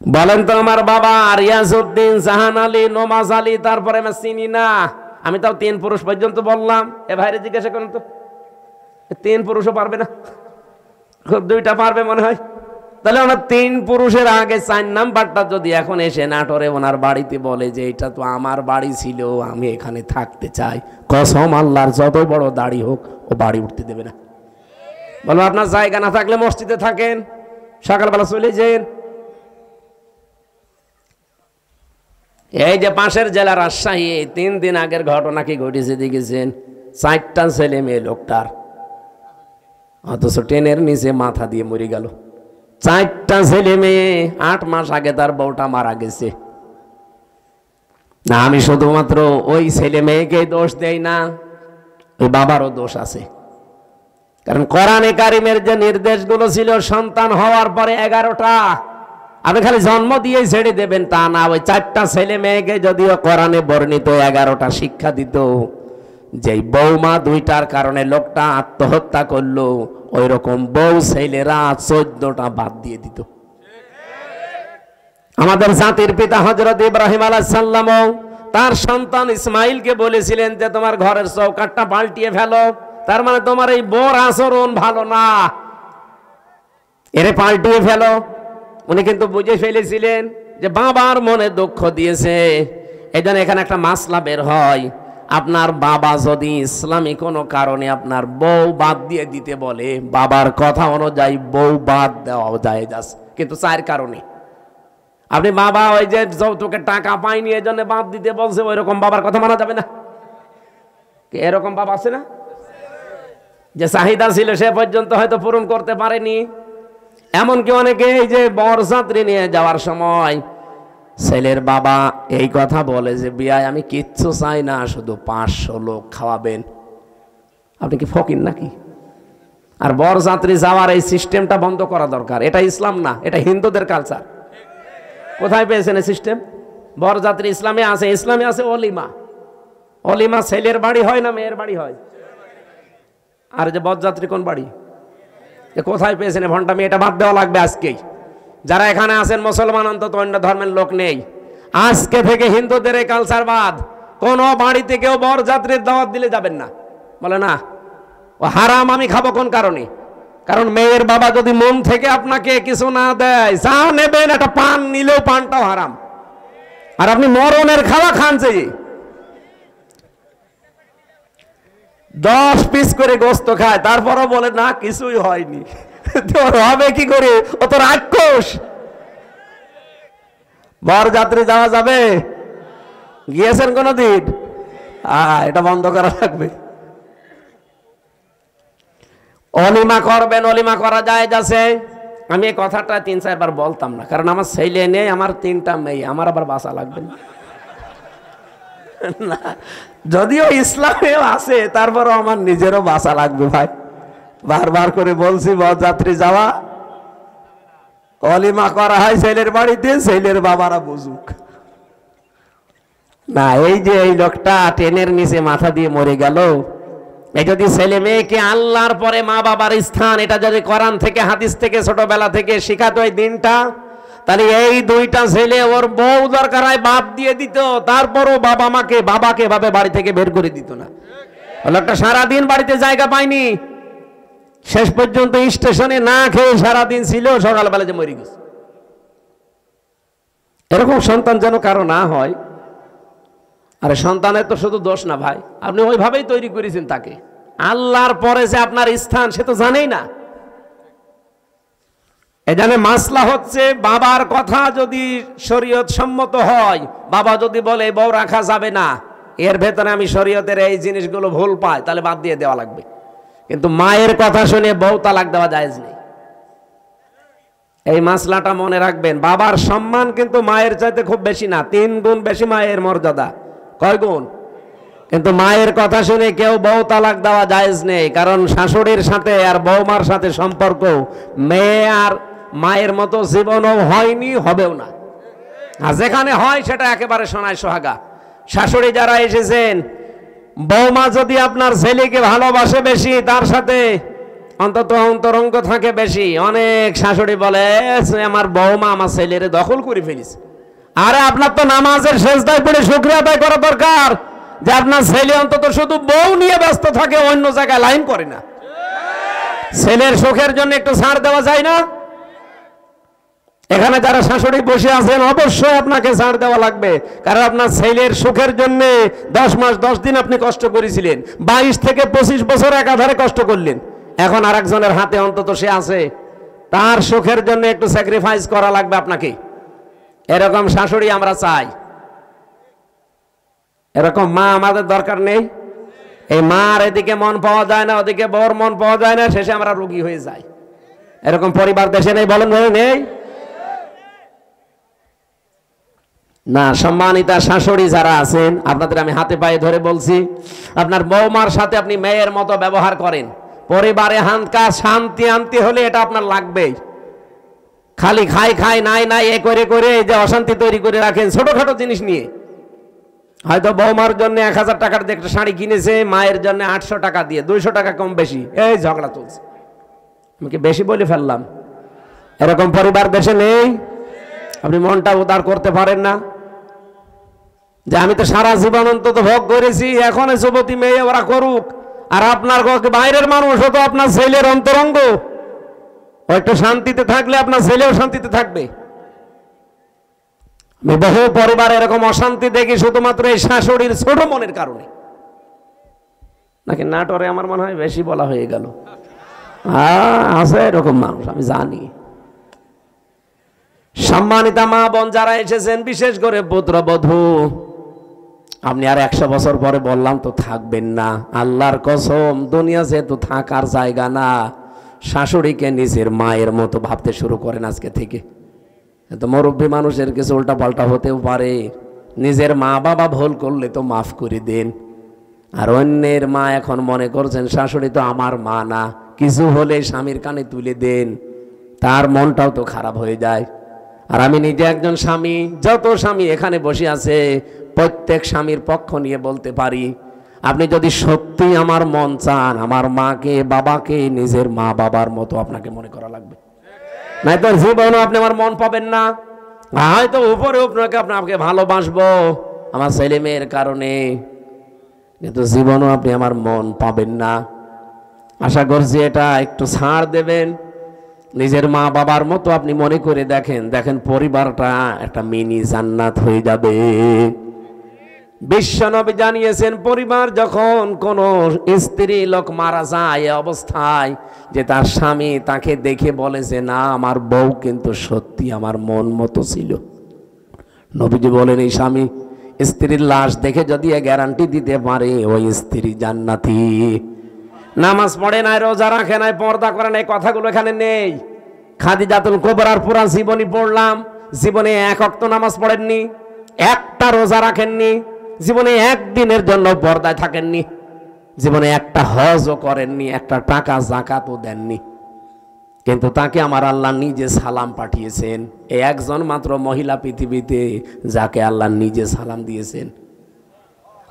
A: বলেন তো আমার বাবা রিয়াজউদ্দিন, জাহান আলী, নমাজ আলী, তারপরে আমি চিনি না। আমি তাও 3 পুরুষ পর্যন্ত বললাম। এ ভাইরে জিজ্ঞাসা করেন তো, 3 পুরুষও পারবে না? 2টা পারবে মনে হয়। তাহলে ওনার 3 পুরুষের আগে 4 নাম্বারটা যদি এখন এসে নাটোরে ওনার বাড়িতে বলে যে এটা তো আমার বাড়ি ছিল, আমি এখানে থাকতে চাই, কসম আল্লাহর যত বড় দাড়ি হোক ও বাড়ি উঠতে দেবে না। বলবো আপনার জায়গা না থাকলে মসজিদে থাকেন, সকালবেলা চলে যান। এই যে পাশের জেলা রাজশাহী, 3 দিন আগের ঘটনা কি ঘটেছে দেখেছেন? 4টা ছেলে মেয়ে লোকটার, অথচ ট্রেনের নিচে মাথা দিয়ে মরে গেল। 4টা ছেলে মেয়ে, 8 মাস আগে তার বউটা মারা গেছে। না, আমি শুধুমাত্র ওই ছেলে মেয়েকে দোষ দেই না, ওই বাবারও দোষ আছে। কারণ কোরআনে কারিমের যে নির্দেশগুলো ছিল সন্তান হওয়ার পরে 11টা, আপনি খালি জন্ম দিয়ে ছেড়ে দেবেন তা না। ওই 4টা ছেলে মেয়েকে যদিও কোরআনে বর্ণিত 11টা শিক্ষা দিত, যেই বৌমা 2টার কারণে লোকটা আত্মহত্যা করলো, ওই রকম বউ ছেলেরা 14টা বাদ দিয়ে দিত। আমাদের জাতির পিতা হযরত ইব্রাহিম আলাইহিস সালাম তার সন্তান ইসমাইলকে বলেছিলেন যে তোমার ঘরের চৌকাঠটা পাল্টিয়ে ফেলো, তার মানে তোমার এই বউর আচরণ ভালো না, এরে পাল্টিয়ে ফেলো। উনি কিন্তু বুঝে ফেলেছিলেন যে বাবার মনে দুঃখ দিয়েছে। এই জন্য এখানে একটা মাসলা বের হয়, আপনার বাবা যদি ইসলামী কোনো কারণে আপনার বউ বাদ দিয়ে দিতে বলে, বাবার কথা অনুযায়ী বউ বাদ দেওয়া জায়েজ আছে, কিন্তু 4 কারণে। আপনি বাবা ওই যে যৌতুকের টাকা পাইনি এই জন্য বাদ দিতে বলছে, ওই রকম বাবার কথা মানা যাবে না। এরকম বাবা আছে না, যে চাহিদা ছিল সে পর্যন্ত হয়তো পূরণ করতে পারেনি। এমনকি অনেকে এই যে বরযাত্রী নিয়ে যাওয়ার সময় ছেলের বাবা এই কথা বলে যে বিয়ায় আমি কিচ্ছু চাই না, শুধু 500 লোক খাওয়াবেন। আপনি কি ফকির নাকি? আর বরযাত্রী যাওয়ার এই সিস্টেমটা বন্ধ করা দরকার। এটা ইসলাম না, এটা হিন্দুদের কালচার। কোথায় পেয়েছেন এই সিস্টেম? বরযাত্রী ইসলামে আছে, ইসলামে আছে অলিমা। অলিমা ছেলের বাড়ি হয় না মেয়ের বাড়ি হয়? আর যে বরযাত্রী কোন বাড়ি? কোথায় পেয়েছেন ভণ্ডামি? এটা বাদ দেওয়া লাগবে আজকেই। যারা এখানে আছেন মুসলমান, অন্তত অন্য ধর্মের লোক নেই, আজকে থেকে হিন্দুদের এই কালচার বাদ। কোন বাড়িতে কেউ বরযাত্রীর দাওয়াত দিলে যাবেন না। বলে না ও হারাম, আমি খাবো কোন কারণে? কারণ মেয়ের বাবা যদি মন থেকে আপনাকে কিছু না দেয়, যা নেবেন একটা পান নিলেও পানটাও হারাম। আর আপনি মরণের খাওয়া খান, যে 10 পিস করে গোস্ত খায়, তারপরও বলে না কিছুই হয়নি। তোর হবে কি করে? ও তো রাক্ষস। বরযাত্রী যাওয়া যাবে? গিয়েছেন কোনদিন? এটা বন্ধ করা লাগবে। অলিমা করবেন, অলিমা করা যায় যাচ্ছে। আমি এই কথাটা 3-4 বার বলতাম না, কারণ আমার ছেলে নেই, আমার 3টা মেয়ে, আমার আবার বাঁচা লাগবে না। যদিও ইসলামেও আছে, তারপরও আমার নিজেরও বাঁচা লাগবে ভাই। বারবার করে বলছি বরযাত্রী যাওয়া, অলিমা করা হয় ছেলের বাড়িতে, ছেলের বাবারা বুঝুক না। এই যে এই লোকটা ট্রেনের নিচে মাথা দিয়ে মরে গেল, এই যদি ছেলে মেয়েকে আল্লাহর পরে মা বাবার স্থান, এটা যদি কোরআন থেকে হাদিস থেকে ছোটবেলা থেকে শেখাতো এই দিনটা, তাহলে এই 2টা ছেলে ওর বউ দরকার হয় বাদ দিয়ে দিত, তারপরও বাবাকে ভাবে বাড়ি থেকে বের করে দিত না। লোকটা সারাদিন বাড়িতে জায়গা পায়নি, শেষ পর্যন্ত স্টেশনে না খেয়ে সারাদিন ছিল, সকালবেলা যে মরে গেছে। এরকম সন্তান যেন কারো না হয়। আরে সন্তানের তো শুধু দোষ না ভাই, আপনি ওইভাবেই তৈরি করেছেন তাকে। আল্লাহর পরে যে আপনার স্থান সে তো জানেই না। এখানে মাসলা হচ্ছে, বাবার কথা যদি শরীয়ত সম্মত হয়, বাবা যদি বলে বউ রাখা যাবে না, এর ভেতরে আমি শরীয়তের এই জিনিসগুলো ভুল পাই, তাহলে বাদ দিয়ে দেওয়া লাগবে। কিন্তু মায়ের কথা শুনে বউ তালাক দেওয়া জায়েজ নেই। এই মাসলাটা মনে রাখবেন। বাবার সম্মান কিন্তু মায়ের চাইতে খুব বেশি না, 3 গুণ বেশি মায়ের মর্যাদা। কয় গুণ? কিন্তু মায়ের কথা শুনে কেউ বউ তালাক দেওয়া জায়েজ নেই, কারণ শাশুড়ির সাথে আর বৌমার সাথে সম্পর্ক মেয়ে আর মায়ের মতো জীবনও হয়নি, হবেও না। আর যেখানে হয় সেটা একেবারে সোনায় সোহাগা। শাশুড়ি যারা এসেছেন বৌমা যদি আপনার ছেলেকে ভালোবাসে বেশি, তার সাথে অন্তত অন্তরঙ্গ থাকে বেশি, অনেক শাশুড়ি বলে আমার বৌমা আমার ছেলের দখল করে ফেলিছে। আরে আপনার তো নামাজের সেজদায় পড়ে শুকরিয়া আদায় করা দরকার যে আপনার ছেলে অন্তত শুধু বউ নিয়ে ব্যস্ত থাকে, অন্য জায়গায় লাইন করে না। ছেলের সুখের জন্য একটু ছাড় দেওয়া যায় না? এখানে যারা শাশুড়ি বসে আছেন অবশ্যই আপনাকে ছাড় দেওয়া লাগবে, কারণ আপনার ছেলের সুখের জন্য 10 মাস 10 দিন আপনি কষ্ট করেছিলেন, 22 থেকে 25 বছর একাধারে কষ্ট করলেন। এখন আরেকজনের হাতে অন্তত সে আছে, তার সুখের জন্য একটু স্যাক্রিফাইস করা লাগবে আপনাকে। এরকম শাশুড়ি আমরা চাই, এরকম মা আমাদের দরকার নেই। এই মার এদিকে মন পাওয়া যায় না, ওদিকে বর মন পাওয়া যায় না, শেষে আমরা রোগী হয়ে যাই। এরকম পরিবার দেশে নেই, বলেন নেই না? সম্মানিতা শাশুড়ি যারা আছেন, আপনাদের আমি হাতে পায়ে ধরে বলছি, আপনার বৌমার সাথে আপনি মেয়ের মতো ব্যবহার করেন। পরিবারে হানকা শান্তি আনতে হলে এটা আপনার লাগবেই। খালি খাই খাই নাই নাই এ করে করে এই যে অশান্তি তৈরি করে রাখেন ছোটখাটো জিনিস নিয়ে। হয়তো বৌমার জন্য 1000 টাকার দিয়ে একটা শাড়ি কিনেছে, মায়ের জন্য 800 টাকা দিয়ে, 200 টাকা কম বেশি এই ঝগড়া চলছে। আমি কি বেশি বলে ফেললাম? এরকম পরিবার দেশে নেই? আপনি মনটা উদার করতে পারেন না যে আমি তো সারা জীবন অন্তত ভোগ করেছি, এখন যুবতী মেয়ে ওরা করুক। আর আপনার বাইরের মানুষ তো আপনার ছেলের অন্তরঙ্গ, একটু শান্তিতে থাকলে আপনার ছেলেও শান্তিতে থাকবে। আমি বহু পরিবার এরকম অশান্তি দেখি শুধুমাত্র এই শাশুড়ির ছোট মনের কারণে। নাকি নাটোরে আমার মনে হয় বেশি বলা হয়ে গেল। আছে এরকম মানুষ, আমি জানি। সম্মানিতা মা বোন যারা এসেছেন, বিশেষ করে পুত্রবধূ, আপনি আর 100 বছর পরে বললাম তো থাকবেন না, আল্লাহর কসম, দুনিয়া যেহেতু থাকার জায়গা না, শাশুড়িকে নিজের মায়ের মতো ভাবতে শুরু করেন আজকে থেকে। তো মুরব্বী মানুষের কিছু উল্টা পাল্টা হতেও পারে, নিজের মা বাবা ভুল করলে তো মাফ করে দেন। আর অন্যের মা এখন মনে করছেন শাশুড়ি তো আমার মা না, কিছু হলে স্বামীর কানে তুলে দেন, তার মনটাও তো খারাপ হয়ে যায়। আর আমি নিজে একজন স্বামী, যত স্বামী এখানে বসে আছে প্রত্যেক স্বামীর পক্ষ নিয়ে বলতে পারি, আপনি যদি সত্যি আমার মন চান, আমার মাকে বাবাকে নিজের মা বাবার মতো আপনাকে মনে করা লাগবে, নাই তো জীবনও আপনি আমার মন পাবেন না। হয়তো উপরে আপনাকে ভালোবাসবো আমার ছেলে মেয়ের কারণে, কিন্তু জীবনও আপনি আমার মন পাবেন না। আশা করছি এটা একটু ছাড় দেবেন, নিজের মা বাবার মতো আপনি মনে করে দেখেন, দেখেন পরিবারটা একটা মিনি জান্নাত হয়ে যাবে। বিশ্বনবী জানিয়েছেন, পরিবার যখন কোন স্ত্রী লোক মারা যায় এ অবস্থায় যে তার স্বামী তাকে দেখে বলে যে না, আমার বউ কিন্তু সত্যি আমার মন মতো ছিল। নবীজি বলেন, এই স্বামী স্ত্রীর লাশ দেখে যদি গ্যারান্টি দিতে পারে ওই স্ত্রী জান্নাতি। নামাজ পড়ে নাই, রোজা রাখে নাই, পর্দা করে নাই, কথাগুলো এখানে নেই। খাদিজাতুল কুবরার পুরা জীবনী পড়লাম, জীবনে 1 ওয়াক্ত নামাজ পড়েননি, একটা রোজা রাখেননি, জীবনে একদিনের জন্য পর্দায় থাকেননি, জীবনে একটা হজও করেননি, একটা টাকা যাকাতও দেননি। কিন্তু তাকে আমার আল্লাহ নিজে সালাম পাঠিয়েছেন। এই একজন মাত্র মহিলা পৃথিবীতে যাকে আল্লাহ নিজে সালাম দিয়েছেন,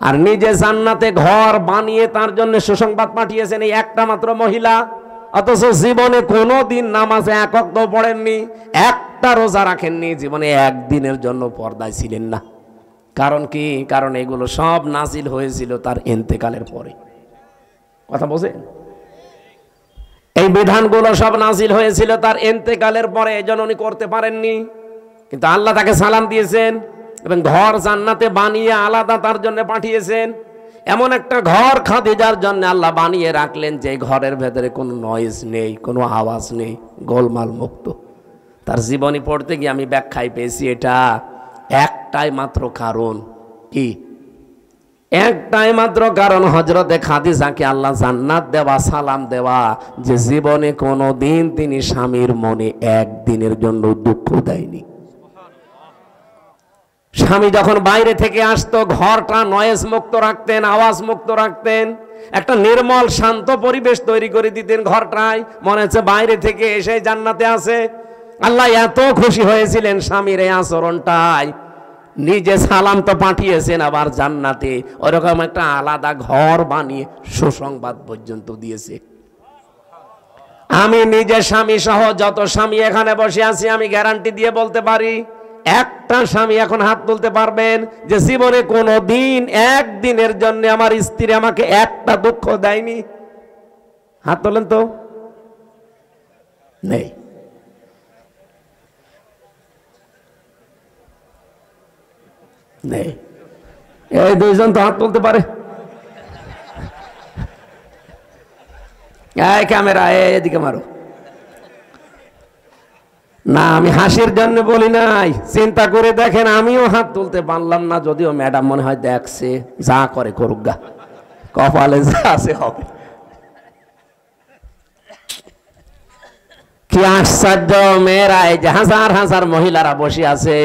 A: আর নিজে জান্নাতে ঘর বানিয়ে তার জন্য সুসংবাদ পাঠিয়েছেন এই একটা মাত্র মহিলা। অথচ জীবনে কোনো দিন নামাজে 1 ওয়াক্ত পড়েননি, একটা রোজা রাখেননি, জীবনে একদিনের জন্য পর্দায় ছিলেন না। কারণ কি? কারণ এগুলো সব নাজিল হয়েছিল তার ইন্তেকালের পরে। কথা বোঝেন? এই বিধানগুলো সব নাজিল হয়েছিল তার ইন্তেকালের পরে, এজন্য উনি করতে পারেননি। কিন্তু আল্লাহ তাকে সালাম দিয়েছেন এবং ঘর জান্নাতে বানিয়ে আলাদা তার জন্য পাঠিয়েছেন। এমন একটা ঘর খাদিজার জন্য আল্লাহ বানিয়ে রাখলেন যে ঘরের ভেতরে কোনো নয়েজ নেই, কোনো আওয়াজ নেই, গোলমাল মুক্ত। তার জীবনী পড়তে গিয়ে আমি ব্যাখ্যায় পেয়েছি এটা একটাই মাত্র কারণ। কি? একটাই মাত্র কারণ, হযরতে খাদিজাকে আল্লাহ জান্নাত দেওয়া, সালাম দেওয়া, যে জীবনে কোনো দিন তিনি স্বামীর মনে একদিনের জন্য দুঃখ দেয়নি। স্বামী যখন বাইরে থেকে আসতো ঘরটা নয়েজ মুক্ত রাখতেন, আওয়াজ মুক্ত রাখতেন, একটা নির্মল শান্ত পরিবেশ তৈরি করে দিতেন ঘরটায়, মনে হচ্ছে বাইরে থেকে এসে জান্নাতে আছে। আল্লাহ এত খুশি হয়েছিলেন স্বামীর এই আচরণটাই, নিজে সালাম তো পাঠিয়েছেন, আবার জান্নাতে ওরকম একটা আলাদা ঘর বানিয়ে সুসংবাদ পর্যন্ত দিয়েছে। আমি নিজে স্বামী সহ যত স্বামী এখানে বসে আছি, আমি গ্যারান্টি দিয়ে বলতে পারি, একটা স্বামী এখন হাত তুলতে পারবেন যে জীবনে কোনো দিন একদিনের জন্য আমার স্ত্রী আমাকে একটা দুঃখ দেয়নি? হাত তোলেন তো। নেই। নেই। এই দুইজন তো হাত তুলতে পারে। এই ক্যামেরা এদিকে মারো না, আমি হাসির জন্য বলি নাই, চিন্তা করে দেখেন আমিও হাত তুলতে পারলাম না, যদিও ম্যাডাম মনে হয় দেখছে, যা করে করুক গা, কপালে যা আছে হবে। কি আশ্চর্য মেয়েরা, এই যে হাজার হাজার মহিলারা বসে আছে,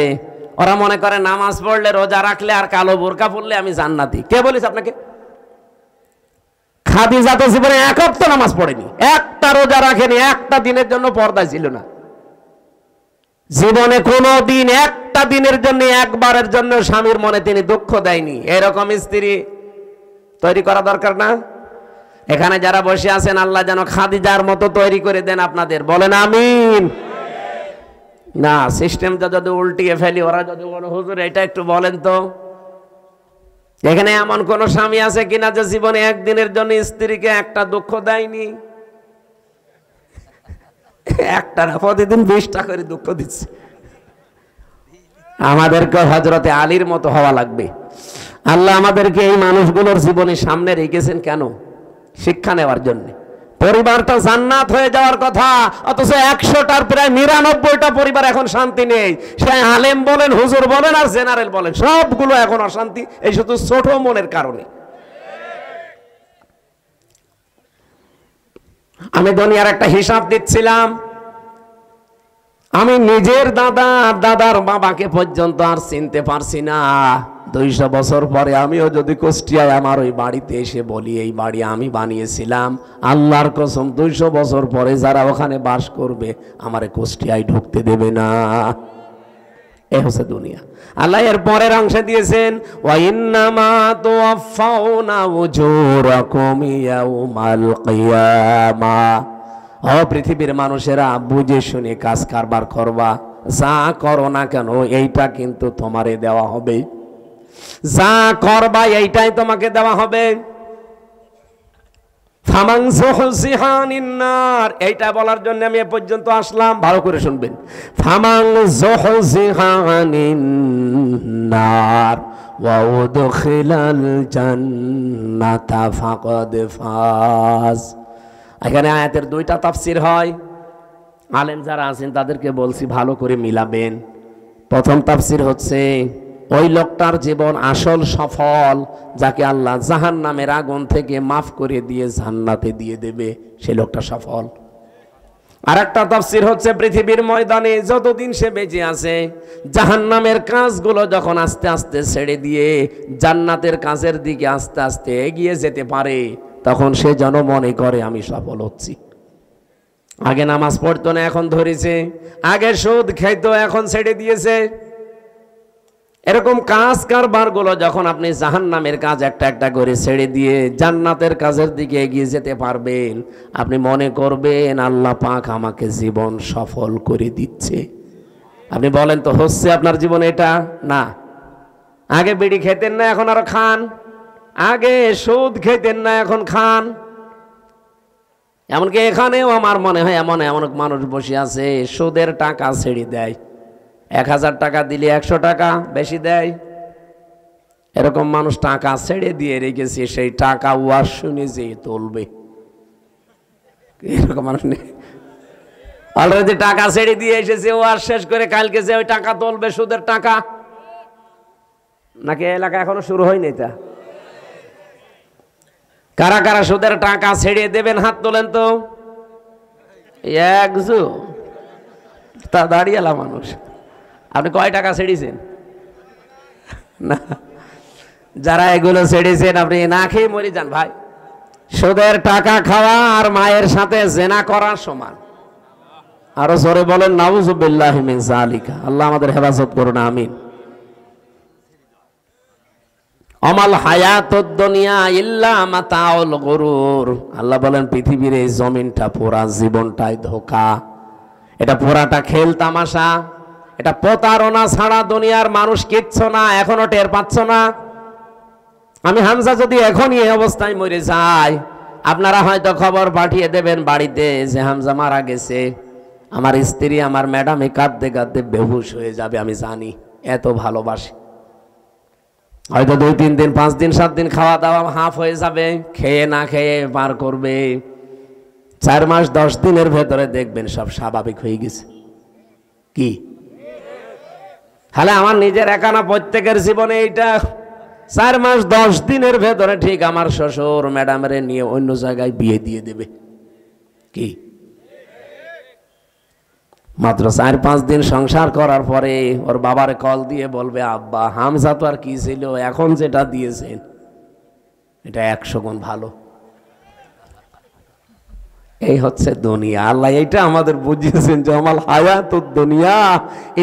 A: ওরা মনে করে নামাজ পড়লে রোজা রাখলে আর কালো বোরকা পড়লে আমি জান্নাতি। কে বলিস আপনাকে? খাদিজা তো জীবনে এক ওয়াক্ত নামাজ পড়েনি, একটা রোজা রাখেনি, একটা দিনের জন্য পর্দায় ছিল না। জীবনে কোনো দিন একটা দিনের জন্য, একবারের জন্য স্বামীর মনে তিনি দুঃখ দেয়নি। এরকম স্ত্রী তৈরি করা দরকার না? এখানে যারা বসে আছেন, আল্লাহ যেন খাদিজার মতো তৈরি করে দেন আপনাদের, বলেন আমিন। না, সিস্টেমটা যদি উল্টিয়ে ফেলি, ওরা যদি বলে হুজুর এটা একটু বলেন তো, এখানে এমন কোন স্বামী আছে কিনা যে জীবনে একদিনের জন্য স্ত্রীকে একটা দুঃখ দেয়নি? একটা না, প্রতিদিন 20টা করে দুঃখ দিচ্ছে। আমাদেরকে হযরতে আলীর মতো হওয়া লাগবে। আল্লাহ আমাদেরকে এই মানুষগুলোর জীবনের সামনে রেখেছেন কেন? শিক্ষা নেওয়ার জন্য। পরিবারটা জান্নাত হয়ে যাওয়ার কথা, অথচ 100টার প্রায় 99টা পরিবার এখন শান্তি নেই। সে আলেম বলেন, হুজুর বলেন আর জেনারেল বলেন, সবগুলো এখন অশান্তি, এই শুধু ছোট মনের কারণে। আমি দুনিয়ার একটা হিসাব দিচ্ছিলাম, আমি নিজের দাদার বাবাকে পর্যন্ত আর চিনতে পারছি না। 200 বছর পরে আমিও যদি কুষ্টিয়ায় আমার ওই বাড়িতে এসে বলি এই বাড়ি আমি বানিয়েছিলাম, আল্লাহর কসম 200 বছর পরে যারা ওখানে বাস করবে আমারে কুষ্টিয়ায় ঢুকতে দেবে না। এ হচ্ছে দুনিয়া। আল্লাহ এর পরের অংশে দিয়েছেন, ওয়া ইন্নামা তুওয়াফাউনা উজুরাকুম ইয়াউমাল কিয়ামা। ও পৃথিবীর মানুষেরা, বুঝে শুনে কাজ কারবার করবা, যা করো না কেন এইটা কিন্তু তোমারে দেওয়া হবে, যা করবা এইটাই তোমাকে দেওয়া হবে। ফামান যুহজিহা আনিন নার, এইটা বলার জন্য আমি এ পর্যন্ত আসলাম, ভালো করে শুনবেন। ফামান যুহজিহা আনিন নার ওয়া উদখিলাল জান্নাতা ফাকাদ ফাজ। এখানে আয়াতের 2টা তাফসীর হয়। আলেম যারা আছেন তাদেরকে বলছি ভালো করে মিলাবেন। প্রথম তাফসীর হচ্ছে, ওই লোকটার জীবন আসল সফল, যাকে আল্লাহ জাহান্নামের আগুন থেকে মাফ করে দিয়ে জান্নাতে দিয়ে দেবে, সে লোকটা সফল। আর একটা তাফসীর হচ্ছে, পৃথিবীর ময়দানে যতদিন সে বেঁচে আছে, জাহান্নামের কাজগুলো যখন আস্তে আস্তে ছেড়ে দিয়ে জান্নাতের কাজের দিকে আস্তে আস্তে এগিয়ে যেতে পারে, তখন সে যেন মনে করে আমি সফল হচ্ছি। আগে নামাজ পড়তো না, এখন ধরেছে। আগে সুদ খাইতো, এখন ছেড়ে দিয়েছে। এরকম কাজ কারবার গুলো যখন আপনি জাহান্নামের কাজ একটা একটা করে ছেড়ে দিয়ে জান্নাতের কাজের দিকে এগিয়ে যেতে পারবেন, আপনি মনে করবেন আল্লাহ পাক আমাকে জীবন সফল করে দিচ্ছে। আপনি বলেন তো, হচ্ছে আপনার জীবন এটা? না। আগে বিড়ি খেতেন না, এখন আরো খান। আগে সুদ খেতেন না, এখন খান। এমনকি এখানেও আমার মনে হয় এমন এমন মানুষ বসে আছে, সুদের টাকা ছেড়ে দেয়, 1000 টাকা দিলে 100 টাকা বেশি দেয়। এরকম মানুষ টাকা ছেড়ে দিয়ে রেখেছে, সেই টাকা ওয়াজ শুনে যে তুলবে, এরকম মানুষ নেই। অলরেডি টাকা ছেড়ে দিয়ে এসেছে, ওয়াজ শেষ করে কালকে যে ওই টাকা তুলবে, সুদের টাকা। নাকি এলাকা এখনো শুরু হয়নি? তা কারা কারা সুদের টাকা ছেড়ে দেবেন? হাত তোলেন তো। একজু তা দাঁড়িয়েলা মানুষ। আপনি কয় টাকা ছেড়েছেন? না, যারা এগুলো ছেড়েছেন আপনি না খেয়ে মরে যান ভাই। সুদের টাকা খাওয়া আর মায়ের সাথে জেনা করার সমান। আরো জোরে বলেন নাউযুবিল্লাহি মিন যালিকা। আল্লাহ আমাদের হেফাজত করুন, আমিন। আমাল হায়াতুদ দুনিয়া ইল্লা মাতাউল গুরুর। আল্লাহ বলেন পৃথিবীর এই জমিনটা, পুরা জীবনটাই ধোঁকা, এটা পুরাটা খেল তামাশা, এটা প্রতারণা ছাড়া দুনিয়ার মানুষ কিচ্ছু না। এখনো টের পাচ্ছ না? আমি হামজা যদি এখনই এই অবস্থায় মরে যাই, আপনারা হয়তো খবর পাঠিয়ে দেবেন বাড়িতে যে হামজা মারা গেছে। আমার স্ত্রী, আমার ম্যাডামে কাঁদতে কাঁদতে বেহুশ হয়ে যাবে, আমি জানি, এত ভালোবাসি। হয়তো 2, 3 দিন, 5 দিন, 7 দিন খাওয়া দাওয়া হাফ হয়ে যাবে, খেয়ে না খেয়ে পার করবে। 4 মাস 10 দিনের ভেতরে দেখবেন সব স্বাভাবিক হয়ে গেছে। কি তাহলে আমার নিজের একা না, প্রত্যেকের জীবনে এইটা 4 মাস 10 দিনের ভেতরে ঠিক আমার শ্বশুর ম্যাডামরে নিয়ে অন্য জায়গায় বিয়ে দিয়ে দেবে। কি মাত্র 4-5 দিন সংসার করার পরে ওর বাবার কল দিয়ে বলবে, আব্বা হামজা তো আর কি ছিল, এখন যেটা দিয়েছেন এটা 100 গুণ ভালো। এই হচ্ছে দুনিয়া। আল্লাহ এইটা আমাদের বুঝিয়েছেন যে আমাল হায়াতুদ দুনিয়া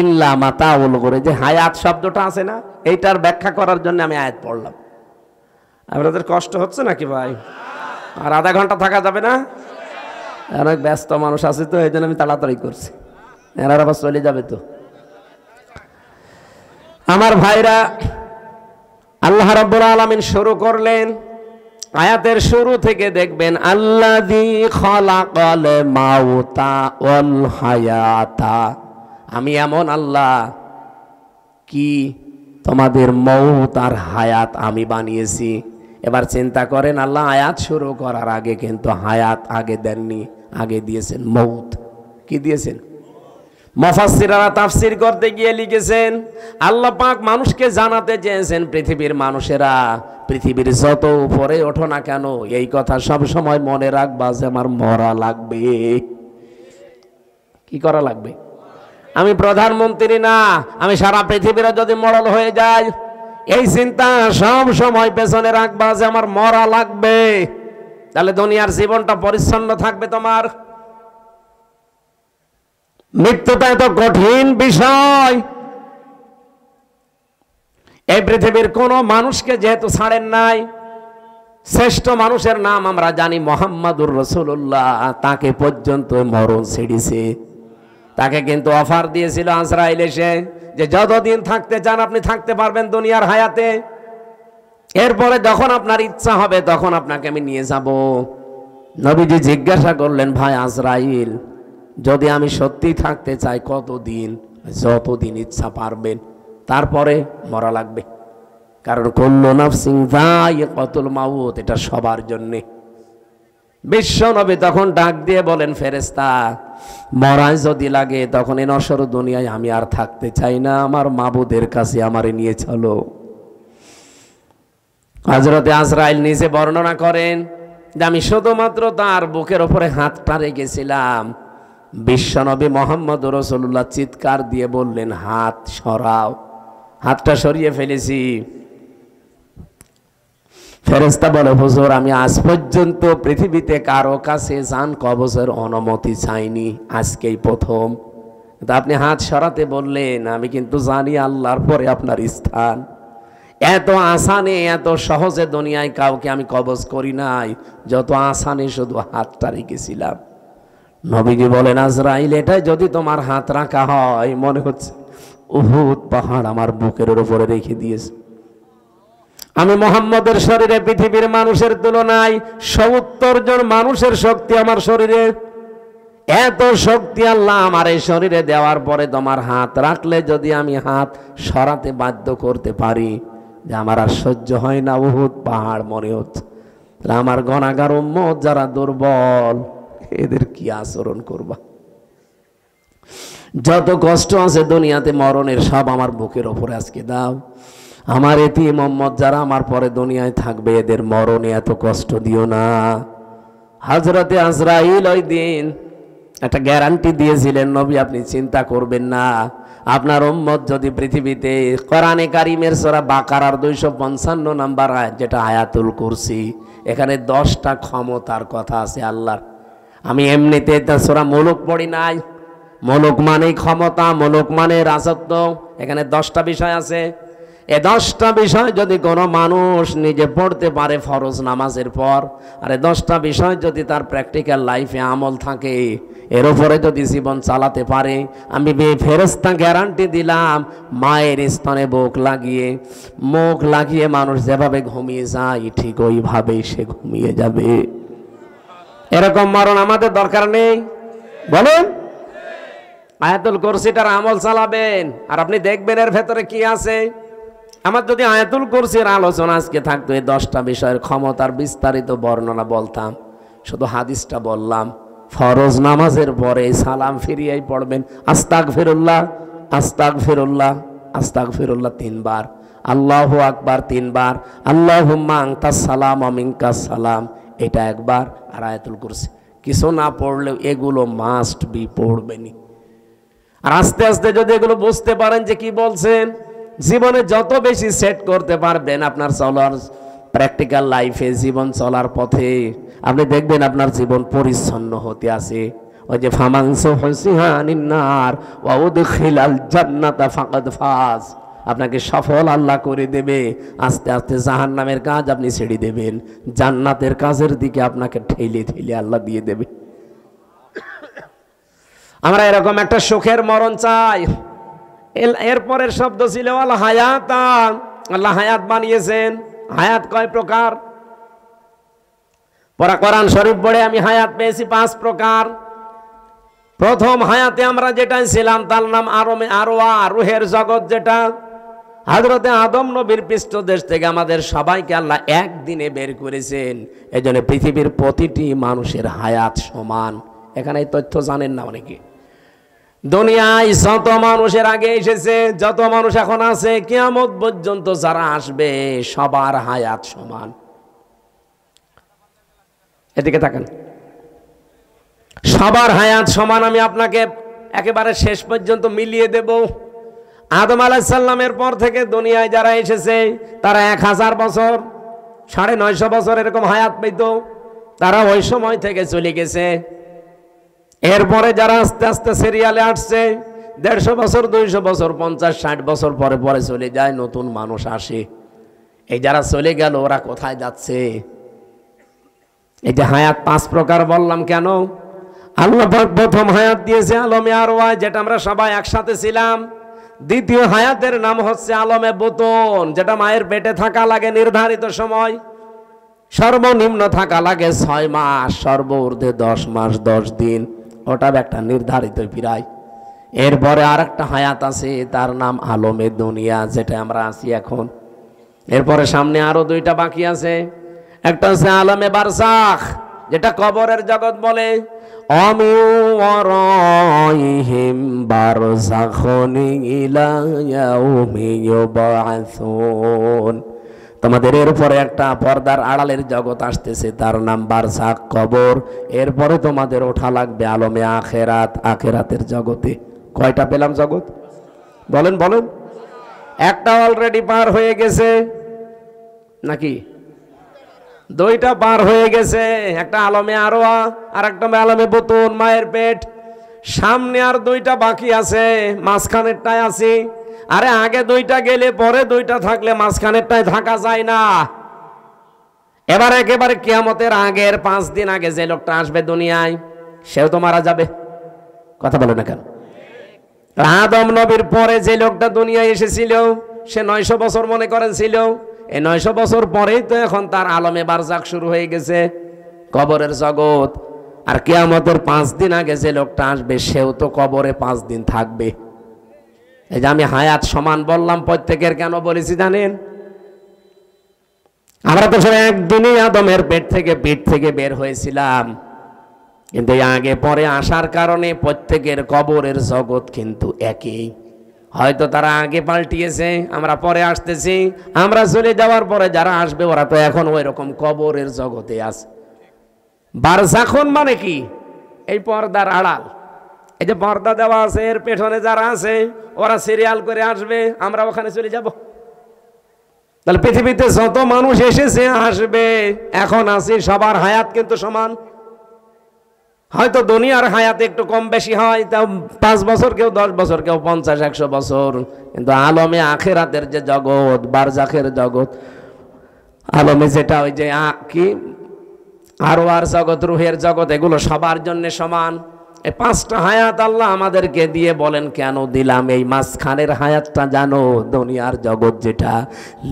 A: ইল্লা মাতাউল গুরুর। যে হায়াত শব্দটা আছে না, এইটার ব্যাখ্যা করার জন্য আমি আয়াত পড়লাম। আপনাদের কষ্ট হচ্ছে নাকি ভাই? আর আধা ঘন্টা থাকা যাবে না? অনেক ব্যস্ত মানুষ আছে তো, এই জন্য আমি তাড়াতাড়ি করছি, এরা আবার চলে যাবে তো। আমার ভাইরা, আল্লাহ রাব্বুল আলামিন শুরু করলেন আয়াতের শুরু থেকে দেখবেন, আল্লাযী খালাকাল মাউতা ওয়াল হায়াতা। আমি এমন আল্লাহ কি তোমাদের মউত আর হায়াত আমি বানিয়েছি। এবার চিন্তা করেন, আল্লাহ আয়াত শুরু করার আগে কিন্তু হায়াত আগে দেননি, আগে দিয়েছেন মউত। কি দিয়েছেন? মুফাসসিররা তাফসীর করতে গিয়ে লিখেছেন, আল্লাহ পাক মানুষকে জানাতে চেয়েছেন, পৃথিবীর মানুষেরা পৃথিবীর যত উপরে ওঠো না কেন, এই কথা সব সময় মনে রাখবা যে আমার মরা লাগবে। কি করা লাগবে? আমি প্রধানমন্ত্রী না, আমি সারা পৃথিবীর যদি মরল হয়ে যাই, এই চিন্তা সব সময় পেছনে রাখবা যে আমার মরা লাগবে। তাহলে দুনিয়ার জীবনটা পরিচ্ছন্ন থাকবে তোমার। মৃত্যুটা এত কঠিন বিষয়, এই পৃথিবীর কোন মানুষকে যেহেতু ছাড়েন নাই, শ্রেষ্ঠ মানুষের নাম আমরা জানি মুহাম্মাদুর রাসূলুল্লাহ, তাকে পর্যন্ত মরণ ছেড়েছে। তাকে কিন্তু অফার দিয়েছিল আজরাইল এসে যে যতদিন থাকতে চান আপনি থাকতে পারবেন দুনিয়ার হায়াতে, এরপরে যখন আপনার ইচ্ছা হবে তখন আপনাকে আমি নিয়ে যাব। নবীজি জিজ্ঞাসা করলেন, ভাই আজরাইল, যদি আমি সত্যি থাকতে চাই কতদিন? যতদিন ইচ্ছা পারবেন, তারপরে মরা লাগবে। কারণ কুল্লু নাফসিন যায়িকাতুল মাউত, এটা সবার জন্যে। বিশ্ব নবী তখন ডাক দিয়ে বলেন, ফেরেশতা, মরায় যদি লাগে তখন এই নশ্বর দুনিয়ায় আমি আর থাকতে চাই না, আমার মাবুদের কাছে আমারে নিয়ে চলো। হযরতে আজরাইল নিজে বর্ণনা করেন যে আমি শুধুমাত্র তার বুকের উপরে হাতটা রেখেছিলাম, বিশ্বনবী মুহাম্মদ রাসূলুল্লাহ চিৎকার দিয়ে বললেন, হাত সরাও। হাতটা সরিয়ে ফেলেছি। ফেরেশতা বলে, হুজুর, আমি আজ পর্যন্ত পৃথিবীতে কারো কাছে জান কবজের অনুমতি চাইনি, আজকেই প্রথম। কিন্তু আপনি হাত সরাতে বললেন, আমি কিন্তু জানি আল্লাহর পরে আপনার স্থান। এত আসানে, এত সহজে দুনিয়ায় কাউকে আমি কবজ করি নাই, যত আসানে শুধু হাতটা রেখেছিলাম। নবীজি বলেন, আজরাইল, এটাই যদি তোমার হাত রাখা হয়, মনে হচ্ছে উহুদ পাহাড় আমার বুকের উপরে রেখে দিয়েছে। আমি মুহাম্মদের শরীরে পৃথিবীর মানুষের তুলনায় 70 জন মানুষের শক্তি আমার শরীরে। এত শক্তি আল্লাহ আমার এই শরীরে দেওয়ার পরে তোমার হাত রাখলে যদি আমি হাত সরাতে বাধ্য করতে পারি, যে আমার আর সহ্য হয় না, উহুদ পাহাড় মনে হচ্ছে, তাহলে আমার গুনাহগার উম্মত যারা দুর্বল, এদের কি আচরণ করবা? যত কষ্ট আছে দুনিয়াতে মরণের, সব আমার বুকের ওপরে আজকে দাও। আমার এতিম উম্মত যারা আমার পরে দুনিয়ায় থাকবে, এদের মরণে এত কষ্ট দিও না। হযরতে আজরাইল ওই দিন একটা গ্যারান্টি দিয়েছিলেন, নবী আপনি চিন্তা করবেন না, আপনার উম্মত যদি পৃথিবীতে, কোরআনে কারীমের সূরা বাকারার 255 নম্বর আয়াত, যেটা আয়াতুল কুরসি, এখানে 10টা ক্ষমতার কথা আছে আল্লাহর। আমি এমনিতে সূরা মুলুক পড়ি নাই, মুলুক মানে ক্ষমতা, মুলুক মানে রাজত্ব, এখানে 10টা বিষয় আছে। এ 10টা বিষয় যদি কোনো মানুষ নিজে পড়তে পারে ফরজ নামাজের পর, আর এই 10টা বিষয় যদি তার প্র্যাকটিক্যাল লাইফে আমল থাকে, এর উপরে যদি জীবন চালাতে পারে, আমি ফেরেশতা গ্যারান্টি দিলাম, মায়ের স্তনে মুখ লাগিয়ে মানুষ যেভাবে ঘুমিয়ে যায় ঠিক ওইভাবেই সে ঘুমিয়ে যাবে। এরকম মরণ আমাদের দরকার নেই, বলুন। আয়াতুল কুরসিটার আমল চালাবেন, আর আপনি দেখবেন এর ভেতরে কি আছে। আমার যদি আয়াতুল কুরসির আলোচনা আজকে থাকতো, এই 10টা বিষয়ের ক্ষমতার বিস্তারিত বর্ণনা বলতাম, শুধু হাদিসটা বললাম। ফরজ নামাজের পরে সালাম ফিরিয়েই পড়বেন, আস্তাগফিরুল্লাহ আস্তাগফিরুল্লাহ আস্তাগফিরুল্লাহ 3 বার, আল্লাহু আকবার 3 বার, আল্লাহুম্মা আনতাস সালাম ওয়া মিনকাস সালাম এটা 1 বার, আর আয়াতুল কুরসি। কিছু না পড়লেও এগুলো মাস্ট বি পড়বেনই। আর আস্তে আস্তে যদি এগুলো বুঝতে পারেন যে কি বলছেন, জীবনে যত বেশি সেট করতে পারবেন আপনার চলার প্র্যাকটিক্যাল লাইফে, জীবন চলার পথে, আপনি দেখবেন আপনার জীবন পরিচ্ছন্ন হতে আছে। ওই যে ফামানসু হুসিহানিন নার ওয়া উদখিলাল জান্নাতা ফাকাদ ফাজ, আপনাকে সফল আল্লাহ করে দেবে। আস্তে আস্তে জাহান্নামের কাজ আপনি ছেড়ে দেবেন, জান্নাতের কাজের দিকে আপনাকে ঠেলে ঠেলে আল্লাহ দিয়ে দেবে। আমরা এরকম একটা সুখের মরণ চাই। এরপরের শব্দ ছিল আল হায়াতা, আল্লাহ হায়াত বানিয়েছেন। হায়াত কয় প্রকার? পরা কোরআন শরীফ পড়ে আমি হায়াত পেয়েছি 5 প্রকার। প্রথম হায়াতে আমরা যেটা ছিলাম তার নাম আরওয়া, রুহের জগৎ, যেটা হযরতে আদম নবীর পৃষ্ঠদেশ থেকে আমাদের সবাইকে আল্লাহ একদিনে বের করেছেন। এজন্য পৃথিবীর প্রতিটি মানুষের হায়াত সমান। এখানে এই তথ্য জানেন না অনেকে। দুনিয়ায় যত মানুষের আগে এসেছে, যত মানুষ এখন আছে, কিয়ামত পর্যন্ত যারা আসবে, সবার হায়াত সমান। এদিকে তাকান, সবার হায়াত সমান। আমি আপনাকে একেবারে শেষ পর্যন্ত মিলিয়ে দেব। আদম আলাইহিস সালামের পর থেকে দুনিয়ায় যারা এসেছে তারা 1000 বছর, 950 বছর এরকম হায়াত পেত, তারা ওই সময় থেকে চলে গেছে। এরপরে যারা আস্তে আস্তে সিরিয়ালে আসছে, 150 বছর, 200 বছর, 50, 60 বছর পরে পরে চলে যায়, নতুন মানুষ আসে। এই যারা চলে গেল ওরা কোথায় যাচ্ছে? এই যে হায়াত 5 প্রকার বললাম কেন? আল্লাহ পাক প্রথম হায়াত দিয়েছে আলমে আরওয়া, যেটা আমরা সবাই একসাথে ছিলাম। দ্বিতীয় হায়াতের নাম হচ্ছে আলমে বুতুন, যেটা মায়ের পেটে থাকা লাগে নির্ধারিত সময়, সর্বনিম্ন থাকা লাগে 6 মাস, সর্বোর্ধ্বে 10 মাস 10 দিন, ওটা একটা নির্ধারিত পিরায়। এরপরে আর একটা হায়াত আছে, তার নাম আলমে দুনিয়া, যেটা আমরা আছি এখন। এরপরে সামনে আরো 2টা বাকি আছে। একটা হচ্ছে আলমে বারজাখ, যেটা কবরের জগৎ বলে। অমিওয়ারাইহিম বারজাখুন ইলা ইয়াউমি ইউবআসুন, তোমাদের এরপরে একটা পর্দার আড়ালের জগৎ আসতেছে, তার নাম বারজাখ, কবর। এরপরে তোমাদের ওঠা লাগবে আলমে আখেরাত, আখেরাতের জগতে। কয়টা পেলাম জগৎ? বলেন বলেন। একটা অলরেডি পার হয়ে গেছে নাকি? 2টা পার হয়ে গেছে, একটা আলমে আরওয়া আর একটা আলমে বুতুন, মায়ের পেট। সামনে আর 2টা বাকি আছে, মাঝখানেরটায় আছি। আরে আগে 2টা গেলে পরে 2টা থাকলে মাঝখানেরটায় থাকা যায় না। এবার একেবারে কিয়ামতের আগের 5 দিন আগে যে লোকটা আসবে দুনিয়ায়, সেও তো মারা যাবে। কথা বলে না কেন? আদম নবীর পরে যে লোকটা দুনিয়ায় এসেছিল, সে 900 বছর মনে করেন ছিল। এই 900 বছর পরেই তো এখন তার আলমে বারজাখ শুরু হয়ে গেছে, কবরের জগৎ। আর কিয়ামতের 5 দিন আগে যে লোকটা আসবে, সেও তো কবরে 5 দিন থাকবে। এই যে আমি হায়াত সমান বললাম প্রত্যেকের, কেন বলেছি জানেন? আমরা তো সবাই একদিনই আদমের পিঠ থেকে বের হয়েছিলাম, কিন্তু আগে পরে আসার কারণে প্রত্যেকের কবরের জগৎ কিন্তু একই। হয়তো তারা আগে পাল্টিয়েছে, আমরা পরে আসতেছি। আমরা চলে যাওয়ার পরে যারা আসবে ওরা তো এখন ওই রকম কবরের জগতে আছে। বারজাখুন মানে কি? এই পর্দার আড়াল। এই যে পর্দা দেওয়া আছে, এর পেছনে যারা আছে ওরা সিরিয়াল করে আসবে, আমরা ওখানে চলে যাব। তাহলে পৃথিবীতে যত মানুষ এসেছে আসবে, এখন আছি, সবার হায়াত কিন্তু সমান। হয়তো দুনিয়ার হায়াতে একটু কম বেশি হয়, তাও 5 বছর, কেউ 10 বছর, কেউ 50-100 বছর, কিন্তু আলমে আখেরাতের যে জগৎ, বারজাখের জগৎ, আলমে যেটা ওই যে কি আরওয়ার জগৎ, রুহের জগৎ, এগুলো সবার জন্য সমান। এই 5টা হায়াত আল্লাহ আমাদেরকে দিয়ে বলেন কেন দিলাম? এই মাঝখানের হায়াতটা জানো, দুনিয়ার জগৎ যেটা,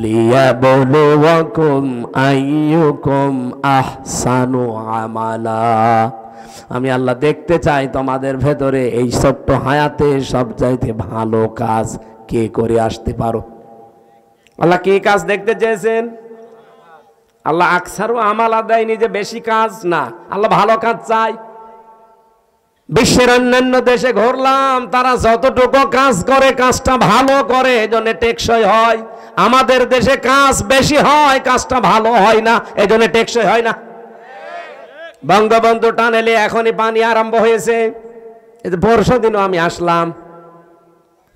A: লিয়াবলুয়াকুম আইয়ুকুম আহসানু আমালা। আমি আল্লাহ দেখতে চাই তোমাদের ভেতরে এই ছোট্ট হায়াতে সবচাইতে ভালো কাজ কে করে আসতে পারো। আল্লাহ কি কাজ দেখতে চেয়েছেন? আল্লাহ আকসারু আমালা দেয়নি যে বেশি কাজ, না, আল্লাহ ভালো কাজ চাই। বিশ্বের অন্যান্য দেশে ঘুরলাম, তারা যতটুকু কাজ করে কাজটা ভালো করে, এজন্য টেকসই হয়। আমাদের দেশে কাজ বেশি হয়, কাজটা ভালো হয় না, এজন্য টেকসই হয় না। বঙ্গবন্ধু টানেলে এখনই পানি আরম্ভ হয়েছে। পরশু দিনও আমি আসলাম,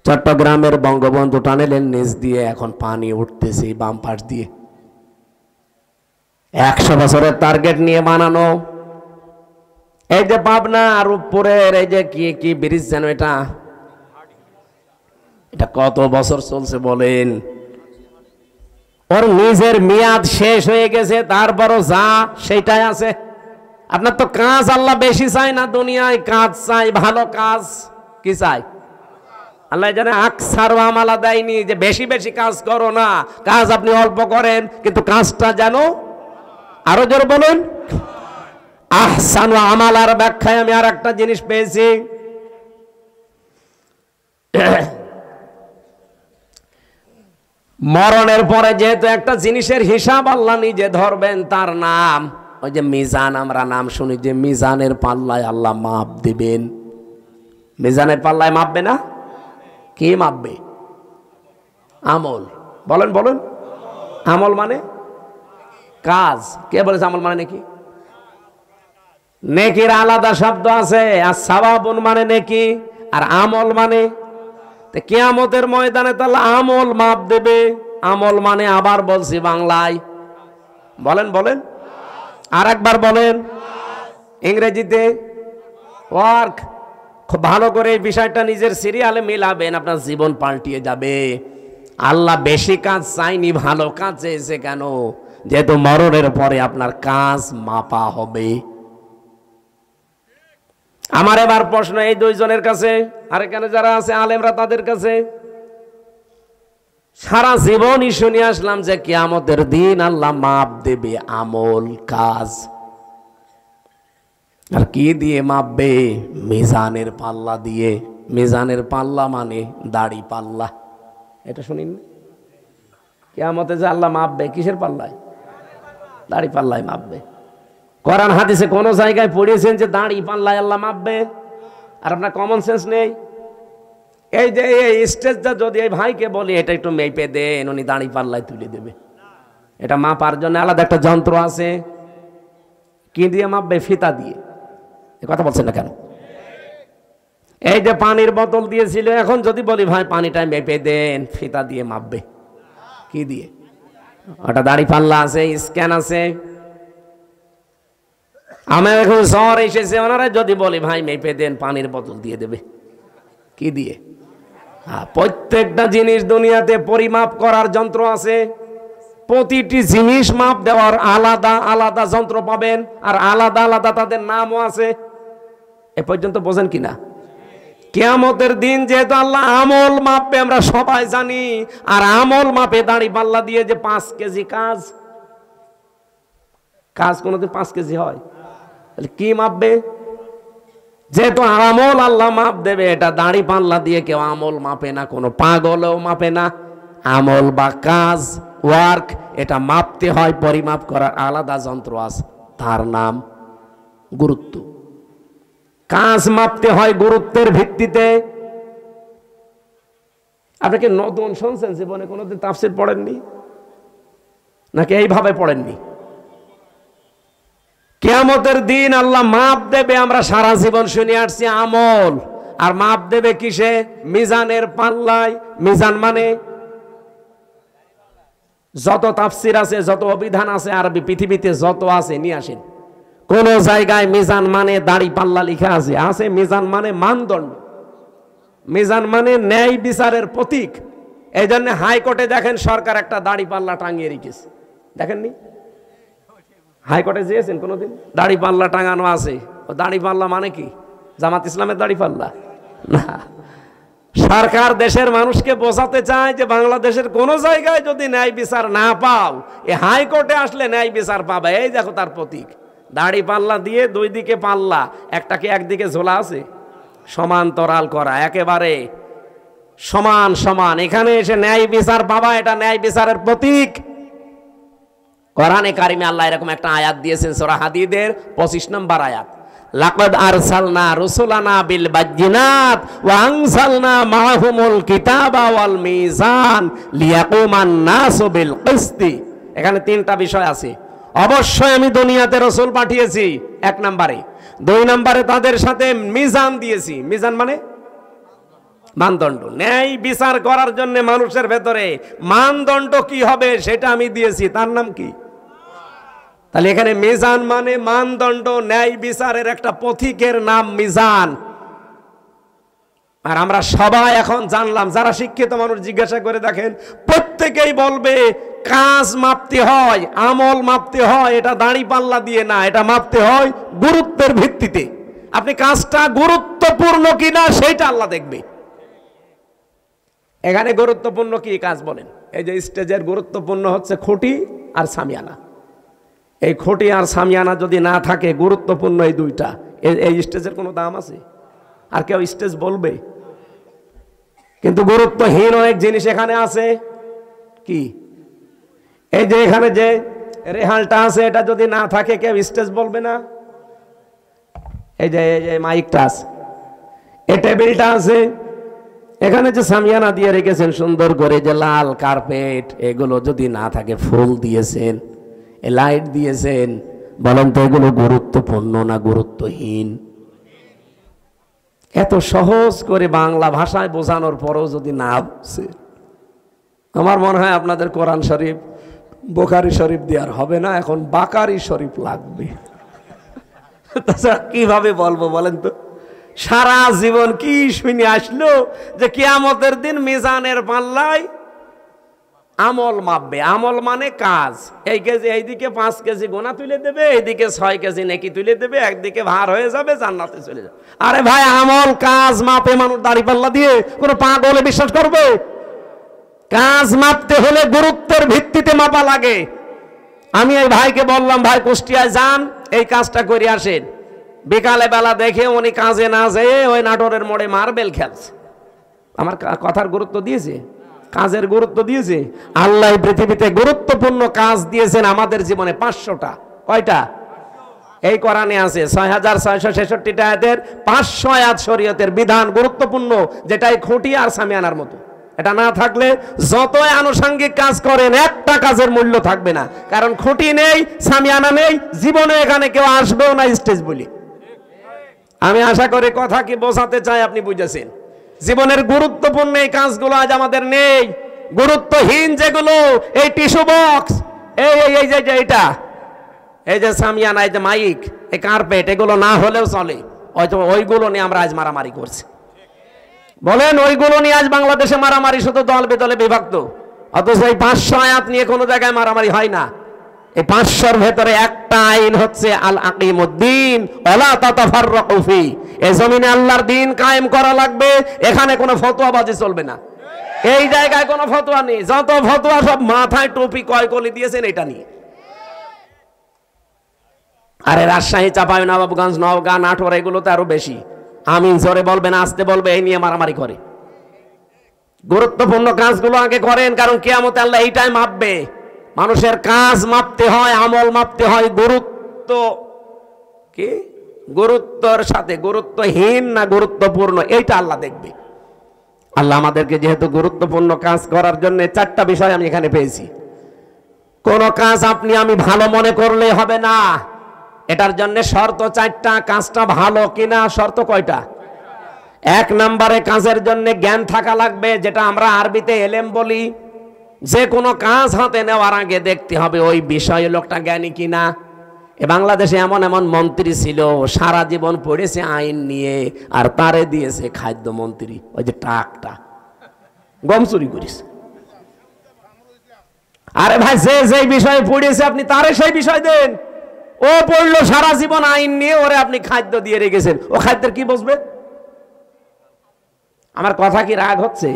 A: চট্টগ্রামের বঙ্গবন্ধু টানেলের নিচ দিয়ে এখন পানি উঠতেছে বাম পাশ দিয়ে। 100 বছরের টার্গেট নিয়ে বানানো। এই যে পাবনা আর উপরের এই যে কি কি ব্রিজ যেন, এটা কত বছর চলছে বলেন? ওর নিজের মেয়াদ শেষ হয়ে গেছে, তারপরও যা সেইটাই আছে। আপনার তো কাজ আল্লাহ বেশি চাই না, দুনিয়ায় কাজ চাই, ভালো কাজ। কি চাই? আল্লাহ জানে আকসার আমালা দেয়নি যে বেশি বেশি কাজ করো না, কাজ আপনি অল্প করেন, কিন্তু কাজটা জানো। আরো জোর বলুন। আহসানু আমালার ব্যাখ্যায় আমি আর একটা জিনিস পেয়েছি। মরণের পরে যেহেতু একটা জিনিসের হিসাব আল্লাহ নিজে ধরবেন, তার নাম ওই যে মিজান। আমরা নাম শুনি যে মিজানের পাল্লায় আল্লাহ মাপ দিবেন। মিজানের পাল্লায় মাপবে না? কি মাপবে? আমল। বলেন বলেন। আমল মানে কাজ। কে বলেছে আমল মানে নাকি? নেকির আলাদা শব্দ আছে, আর সাওয়াবুন মানে নেকি, আর আমল মানে। কিয়ামতের ময়দানে তাহলে আমল মাপ দেবে। আমল মানে আবার বলছি বাংলায়, বলেন বলেন, আর একবার বলেন ইংরেজিতে ওয়ার্ক। খুব ভালো করে এই বিষয়টা নিজের সিরিয়ালে মিলাবেন, আপনার জীবন পাল্টিয়ে যাবে। আল্লাহ বেশি কাজ চাইনি, ভালো কাজ চেয়েছে। কেন? যেহেতু মরণের পরে আপনার কাজ মাপা হবে। আমার এবার প্রশ্ন এই দুইজনের কাছে, আর এখানে যারা আছে আলেমরা তাদের কাছে। সারা জীবনই শুনে আসলাম যে কিয়ামতের দিন আল্লাহ মাপ দেবে আমল, কাজ। আর কি দিয়ে মাপবে? মিজানের পাল্লা দিয়ে। মিজানের পাল্লা মানে দাড়ি পাল্লা। এটা শুনিন? কিয়ামতে যে আল্লাহ মাপবে কিসের পাল্লায়? দাড়ি পাল্লায় মাপবে। কোরআন হাদিসে কোন জায়গায় পড়িয়েছেন যে দাড়ি পাল্লায় আল্লাহ মাপবে? আর আপনার কমন সেন্স নেই? এই যে এই স্টেজটা যদি এই ভাইকে বলি এটা একটু মেপে দেন, উনি দাড়ি পাল্লায় তুলে দেবে। এটা মাপার জন্য আলাদা একটা যন্ত্র আছে। কি দিয়ে মাপবে? ফিতা দিয়ে। এ কথা বলছেন না কেন? এই যে পানির বোতল দিয়েছিল, এখন যদি বলি ভাই পানিটা মেপে দেন, ফিতা দিয়ে মাপবে। কি দিয়ে? ওটা দাড়ি পাল্লা আছে, স্ক্যান আছে। আমার এখন জ্বর এসেছে, ওনারা যদি বলি ভাই মেপে দেন, পানির বোতল দিয়ে দেবে। কি দিয়ে? প্রত্যেকটা জিনিস দুনিয়াতে পরিমাপ করার যন্ত্র আছে। প্রতিটি জিনিস মাপ দেওয়ার আলাদা আলাদা যন্ত্র পাবেন, আর আলাদা আলাদা তাদের নামও আছে। এ পর্যন্ত বোঝেন কিনা? কিয়ামতের দিন যেহেতু আল্লাহ আমল মাপবে আমরা সবাই জানি, আর আমল মাপে দাড়ি পাল্লা দিয়ে যে 5 কেজি কাজ, কাজ কোনোদিন 5 কেজি হয়? তাহলে কি মাপবে? যেহেতু আমল আল্লাহ মাপ দেবে, এটা দাড়ি পাল্লা দিয়ে কেউ আমল মাপে না, কোনো পাগলও মাপে না। আমল বা কাজ, ওয়ার্ক, এটা মাপতে হয়, পরিমাপ করার আলাদা যন্ত্র আছে, তার নাম গুরুত্ব। কাজ মাপতে হয় গুরুত্বের ভিত্তিতে। আপনাকে নতুন শুনছেন? জীবনে কোনোদিন তাফসীর পড়েননি নাকি এইভাবে পড়েননি? কিয়ামতের দিন আল্লাহ মাপ দেবে, আমরা সারা জীবন শুনে আসছি আমল, আর মাপ দেবে কিসে? মিজানের পাল্লায়। মিজান মানে যত তাফসীর আছে, যত অভিধান আছে আরবি পৃথিবীতে যত আছে নিয়ে আসেন, কোন জায়গায় মিজান মানে দাড়ি পাল্লা লিখা আছে? আছে মিজান মানে মানদণ্ড, মিজান মানে ন্যায় বিচারের প্রতীক। এই জন্য হাইকোর্টে দেখেন সরকার একটা দাড়ি পাল্লা টাঙিয়ে রেখেছে, দেখেননি? হাইকোর্টে যেয়েছেন কোনোদিন? দাড়ি পাল্লা টাঙানো আছে। ও দাড়ি পাল্লা মানে কি? জামাত ইসলামের দাড়ি পাল্লা না। সরকার দেশের মানুষকে বোঝাতে চায় যে বাংলাদেশের কোন জায়গায় যদি ন্যায় বিচার না পাও, এই হাইকোর্টে আসলে ন্যায় বিচার পাবে। এই দেখো তার প্রতীক, দাড়ি পাল্লা দিয়ে দুই দিকে পাল্লা, একটাকে একদিকে ঝোলা আছে, সমান্তরাল করা, একেবারে সমান সমান। এখানে এসে ন্যায় বিচার পাবা, এটা ন্যায় বিচারের প্রতীক। কোরআনে কারিমে আল্লাহ এরকম একটা আয়াত দিয়েছেন সূরা হাদীদের 25 নম্বর আয়াত, লাকাদ আরসালনা রুসুলানা বিল বাজ্জিনাত ওয়া আনসালনা মাআহুমুল কিতাবা ওয়াল মিজান লিয়াকুমান নাসু বিল কিসতি। এখানে তিনটা বিষয় আছে। অবশ্যই আমি দুনিয়াতে রাসূল পাঠিয়েছি, এক নম্বরে। দুই নম্বরে তাদের সাথে মিজান দিয়েছি। মিজান মানে মানদণ্ড, ন্যায় বিচার করার জন্য মানুষের ভেতরে মানদণ্ড কি হবে সেটা আমি দিয়েছি, তার নাম কি? তাহলে এখানে মিজান মানে মানদণ্ড, ন্যায় বিচারের একটা পথিকের নাম মিজান। আর আমরা সবাই এখন জানলাম, যারা শিক্ষিত মানুষ জিজ্ঞাসা করে দেখেন, প্রত্যেকেই বলবে কাজ মাপতে হয়, আমল মাপতে হয়, এটা দাড়ি পাল্লা দিয়ে না, এটা মাপতে হয় গুরুত্বের ভিত্তিতে। আপনি কাজটা গুরুত্বপূর্ণ কিনা সেইটা আল্লাহ দেখবে। এখানে গুরুত্বপূর্ণ কি কাজ বলেন? এই যে স্টেজের গুরুত্বপূর্ণ হচ্ছে খুঁটি আর সামিয়ানা। এই খুঁটি আর সামিয়ানা যদি না থাকে, গুরুত্বপূর্ণ এই দুইটা, এই স্টেজের কোনো দাম আছে? আর কেউ স্টেজ বলবে? কিন্তু গুরুত্বহীন অনেক জিনিস এখানে আছে। কি? এই যে এখানে যে রেহালটা আছে, এটা যদি না থাকে কেউ স্টেজ বলবে না। এই যে মাইকটা আছে, এই টেবিলটা আছে, এখানে যে সামিয়ানা দিয়ে রেখেছেন সুন্দর করে, যে লাল কার্পেট, এগুলো যদি না থাকে, ফুল দিয়েছেন, লাইট দিয়েছেন, বলেন তো এগুলো গুরুত্বপূর্ণ না গুরুত্বহীন? এত সহজ করে বাংলা ভাষায় বোঝানোর পরেও যদি না বুঝে, আমার মনে হয় আপনাদের কোরআন শরীফ বুখারী শরীফ দেওয়ার হবে না, এখন বাকারি শরীফ লাগবে। তাছাড়া কিভাবে বলবো বলেন তো? সারা জীবন কি শুনে আসলো যে কিয়ামতের দিন মিজানের পাল্লায় আমল মাপবে। আমল মানে কাজ। এই কেজি, এইদিকে 5 কেজি গোনা তুলে দেবে, এইদিকে 6 কেজি নেকি তুলে দেবে, একদিকে ভার হয়ে যাবে, জান্নাতে চলে যাবে। আরে ভাই, আমল কাজ মাপে মানুষ দাড়ি পাল্লা দিয়ে? কোনো পাগলে বিশ্বাস করবে? কাজ মাপতে হলে গুরুত্বের ভিত্তিতে মাপা লাগে। আমি এই ভাইকে বললাম, ভাই কুষ্টিয়ায় যান, এই কাজটা করে আসেন। বিকালে বেলা দেখে উনি কাজে না যেয়ে ওই নাটোরের মোড়ে মার্বেল খেলছে। আমার কথার গুরুত্ব দিয়েছে? কাজের গুরুত্ব দিয়েছে? আল্লাহ পৃথিবীতে গুরুত্বপূর্ণ কাজ দিয়েছেন আমাদের জীবনে 500টা। কয়টা? এই কোরআনে আছে 6666টা আয়াতের 500 আয়াত শরীয়তের বিধান গুরুত্বপূর্ণ, যেটাই খুঁটি আর সামিয়ানার মতো। এটা না থাকলে যতই আনুষঙ্গিক কাজ করেন, একটা কাজের মূল্য থাকবে না। কারণ খুঁটি নেই, সামিয়ানা নেই, জীবনে এখানে কেউ আসবেও না স্টেজ বলি। আমি আশা করি কথা কি বোঝাতে চাই আপনি বুঝেছেন। জীবনের গুরুত্বপূর্ণ এই কাজগুলো আজ আমাদের নেই। গুরুত্বহীন যেগুলো, এই টিস্যু বক্স, এই যে এটা, এই যে সামিয়ানা, এই যে মাইক, এই কার্পেট, এগুলো না হলেও চলে। হয়তো ওইগুলো নিয়ে আমরা আজ মারামারি করছি। বলেন, ওইগুলো নিয়ে আজ বাংলাদেশে মারামারি, শুধু দল বেদলে বিভক্ত। অথচ এই 500 আয়াত নিয়ে কোনো জায়গায় মারামারি হয় না। এই 500-র ভেতরে একটা আইন হচ্ছে আল আকিমুদ্দিন ওয়ালা তাতাফাররাকু ফি। এই জমিনে আল্লাহর দ্বীন কায়েম করা লাগবে, এখানে কোনো ফতোয়াবাজি চলবে না। এই জায়গায় কোনো ফতোয়া নেই, যত ফতোয়া সব মাথায় টুপি কয়কলি দিয়েছেন এটা নিয়ে। আরে রাজশাহী, চাঁপাইনবাবগঞ্জ, নওগাঁ, নাটোর, এগুলোতে আরো বেশি। আমিন জোরে বলবেন, আসতে বলবে, এই নিয়ে মারামারি করে। গুরুত্বপূর্ণ কাজগুলো আগে করেন, কারণ কিয়ামতে আল্লাহ এইটাই মাপবে। মানুষের কাজ মাপতে হয়, আমল মাপতে হয় গুরুত্ব কি, গুরুত্বর সাথে। গুরুত্বহীন না গুরুত্বপূর্ণ, এইটা আল্লাহ দেখবে। আল্লাহ আমাদেরকে যেহেতু গুরুত্বপূর্ণ কাজ করার জন্য 4টা বিষয় আমি এখানে পেয়েছি। কোন কাজ আপনি আমি ভালো মনে করলে হবে না, এটার জন্য শর্ত 4টা। কাজটা ভালো কিনা শর্ত কয়টা? 1 নম্বরে কাজের জন্য জ্ঞান থাকা লাগবে, যেটা আমরা আরবিতে এলেম বলি। যে কোনো কাজ হাতে নেওয়ার আগে দেখতে হবে ওই বিষয়ে লোকটা জ্ঞানী কিনা। এ বাংলাদেশে এমন এমন মন্ত্রী ছিল সারা জীবন পড়েছে আইন নিয়ে, আর তারে দিয়েছে খাদ্যমন্ত্রী, ওই যে টাকটা গম চুরি করিস। আরে ভাই, যে যেই বিষয়ে পড়েছে আপনি তারে সেই বিষয় দেন। ও পড়লো সারা জীবন আইন নিয়ে, ওরে আপনি খাদ্য দিয়ে রেখেছেন, ও খাদ্যের কি বুঝবে? আমার কথা কি রাগ হচ্ছে?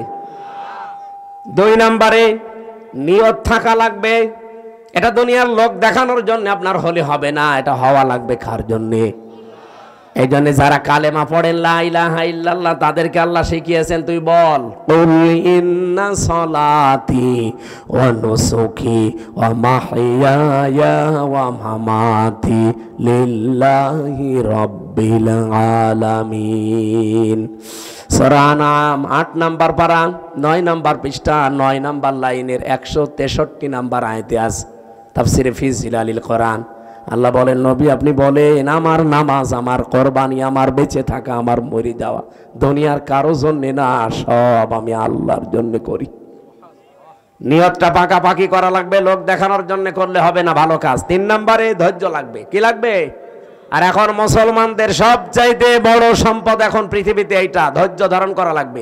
A: 2 নম্বরে নিয়ত থাকা লাগবে। এটা দুনিয়ার লোক দেখানোর জন্য আপনার হলে হবে না, এটা হওয়া লাগবে কার জন্যে? এই জন্য যারা কালেমা পড়েন লা ইলাহা ইল্লাল্লাহ, তাদেরকে আল্লাহ শিখিয়েছেন, তুই বল কুল ইন্না সলাতি ওয়া নুসুকি ওয়া মাহইয়ায়া ওয়া মামাতি লিল্লাহি রাব্বিল আলামিন। সূরা আনআম 8 নম্বর পারা 9 নম্বর পৃষ্ঠা 9 নম্বর লাইনের 163 নম্বর আয়াতে আছে তাফসিরে ফি জিলালিল কোরআন। আল্লাহ বলেন, নবী আপনি বলেন আমার নামাজ, আমার কোরবানি, আমার বেঁচে থাকা, আমার মরে যাওয়া দুনিয়ার কারো জন্য না, সব আমি আল্লাহর জন্য করি। নিয়তটা পাকাপাকি করা লাগবে, লোক দেখানোর জন্য করলে হবে না ভালো কাজ। 3 নম্বরে ধৈর্য লাগবে। কি লাগবে? আর এখন মুসলমানদের সবচাইতে বড় সম্পদ এখন পৃথিবীতে এইটা, ধৈর্য ধারণ করা লাগবে।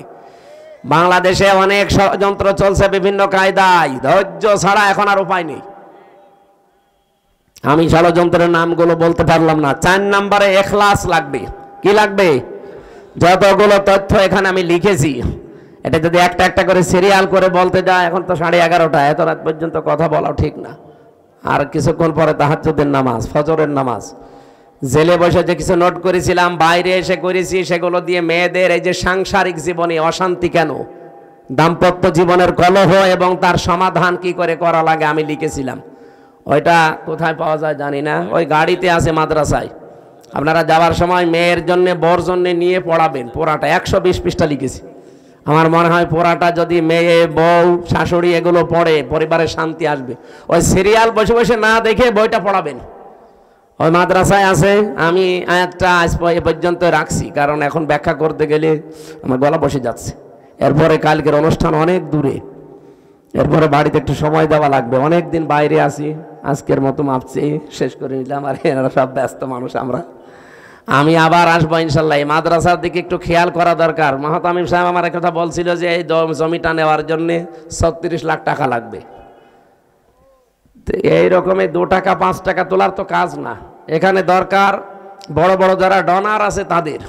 A: বাংলাদেশে অনেক ষড়যন্ত্র চলছে বিভিন্ন কায়দায়, ধৈর্য ছাড়া এখন আর উপায় নেই। আমি ষড়যন্ত্রের নামগুলো বলতে পারলাম না। 4 নম্বরে ইখলাস লাগবে। কি লাগবে? যতগুলো তথ্য এখানে আমি লিখেছি, এটা যদি একটা একটা করে সিরিয়াল করে বলতে যায়, এখন তো 11:30, এত রাত পর্যন্ত কথা বলাও ঠিক না। আর কিছুক্ষণ পরে তাহাজ্জুদের নামাজ, ফজরের নামাজ। জেলে বসে যে কিছু নোট করেছিলাম, বাইরে এসে করেছি, সেগুলো দিয়ে মেয়েদের এই যে সাংসারিক জীবনে অশান্তি কেন, দাম্পত্য জীবনের কলহ এবং তার সমাধান কি করে করা লাগে আমি লিখেছিলাম। ওইটা কোথায় পাওয়া যায় জানি না, ওই গাড়িতে আছে মাদ্রাসায়। আপনারা যাওয়ার সময় মেয়ের জন্য বর জন্য নিয়ে পড়াবেন। পোড়াটা 120 পৃষ্ঠা লিখেছি। আমার মনে হয় পোড়াটা যদি মেয়ে, বউ, শাশুড়ি এগুলো পড়ে, পরিবারের শান্তি আসবে। ওই সিরিয়াল বসে বসে না দেখে বইটা পড়াবেন, ওই মাদ্রাসায় আছে। আমি আয়াতটা আজ এ পর্যন্ত রাখছি, কারণ এখন ব্যাখ্যা করতে গেলে আমার গলা বসে যাচ্ছে। এরপরে কালকের অনুষ্ঠান অনেক দূরে, এরপরে বাড়িতে একটু সময় দেওয়া লাগবে। অনেক দিন বাইরে আছি, আজকের মতো মাপছি, শেষ করে নিলাম। আর এনারা সব ব্যস্ত মানুষ, আমি আবার আসবো ইনশাল্লাহ। এই মাদ্রাসার দিকে একটু খেয়াল করা দরকার। মাহতামিম সাহেব আমার একটা কথা বলছিল যে এই জমিটা নেওয়ার জন্যে 36 লাখ টাকা লাগবে। এই রকমের 2 টাকা 5 টাকা তোলার তো কাজ না, এখানে দরকার বড় বড় যারা ডোনার আছে তাদের।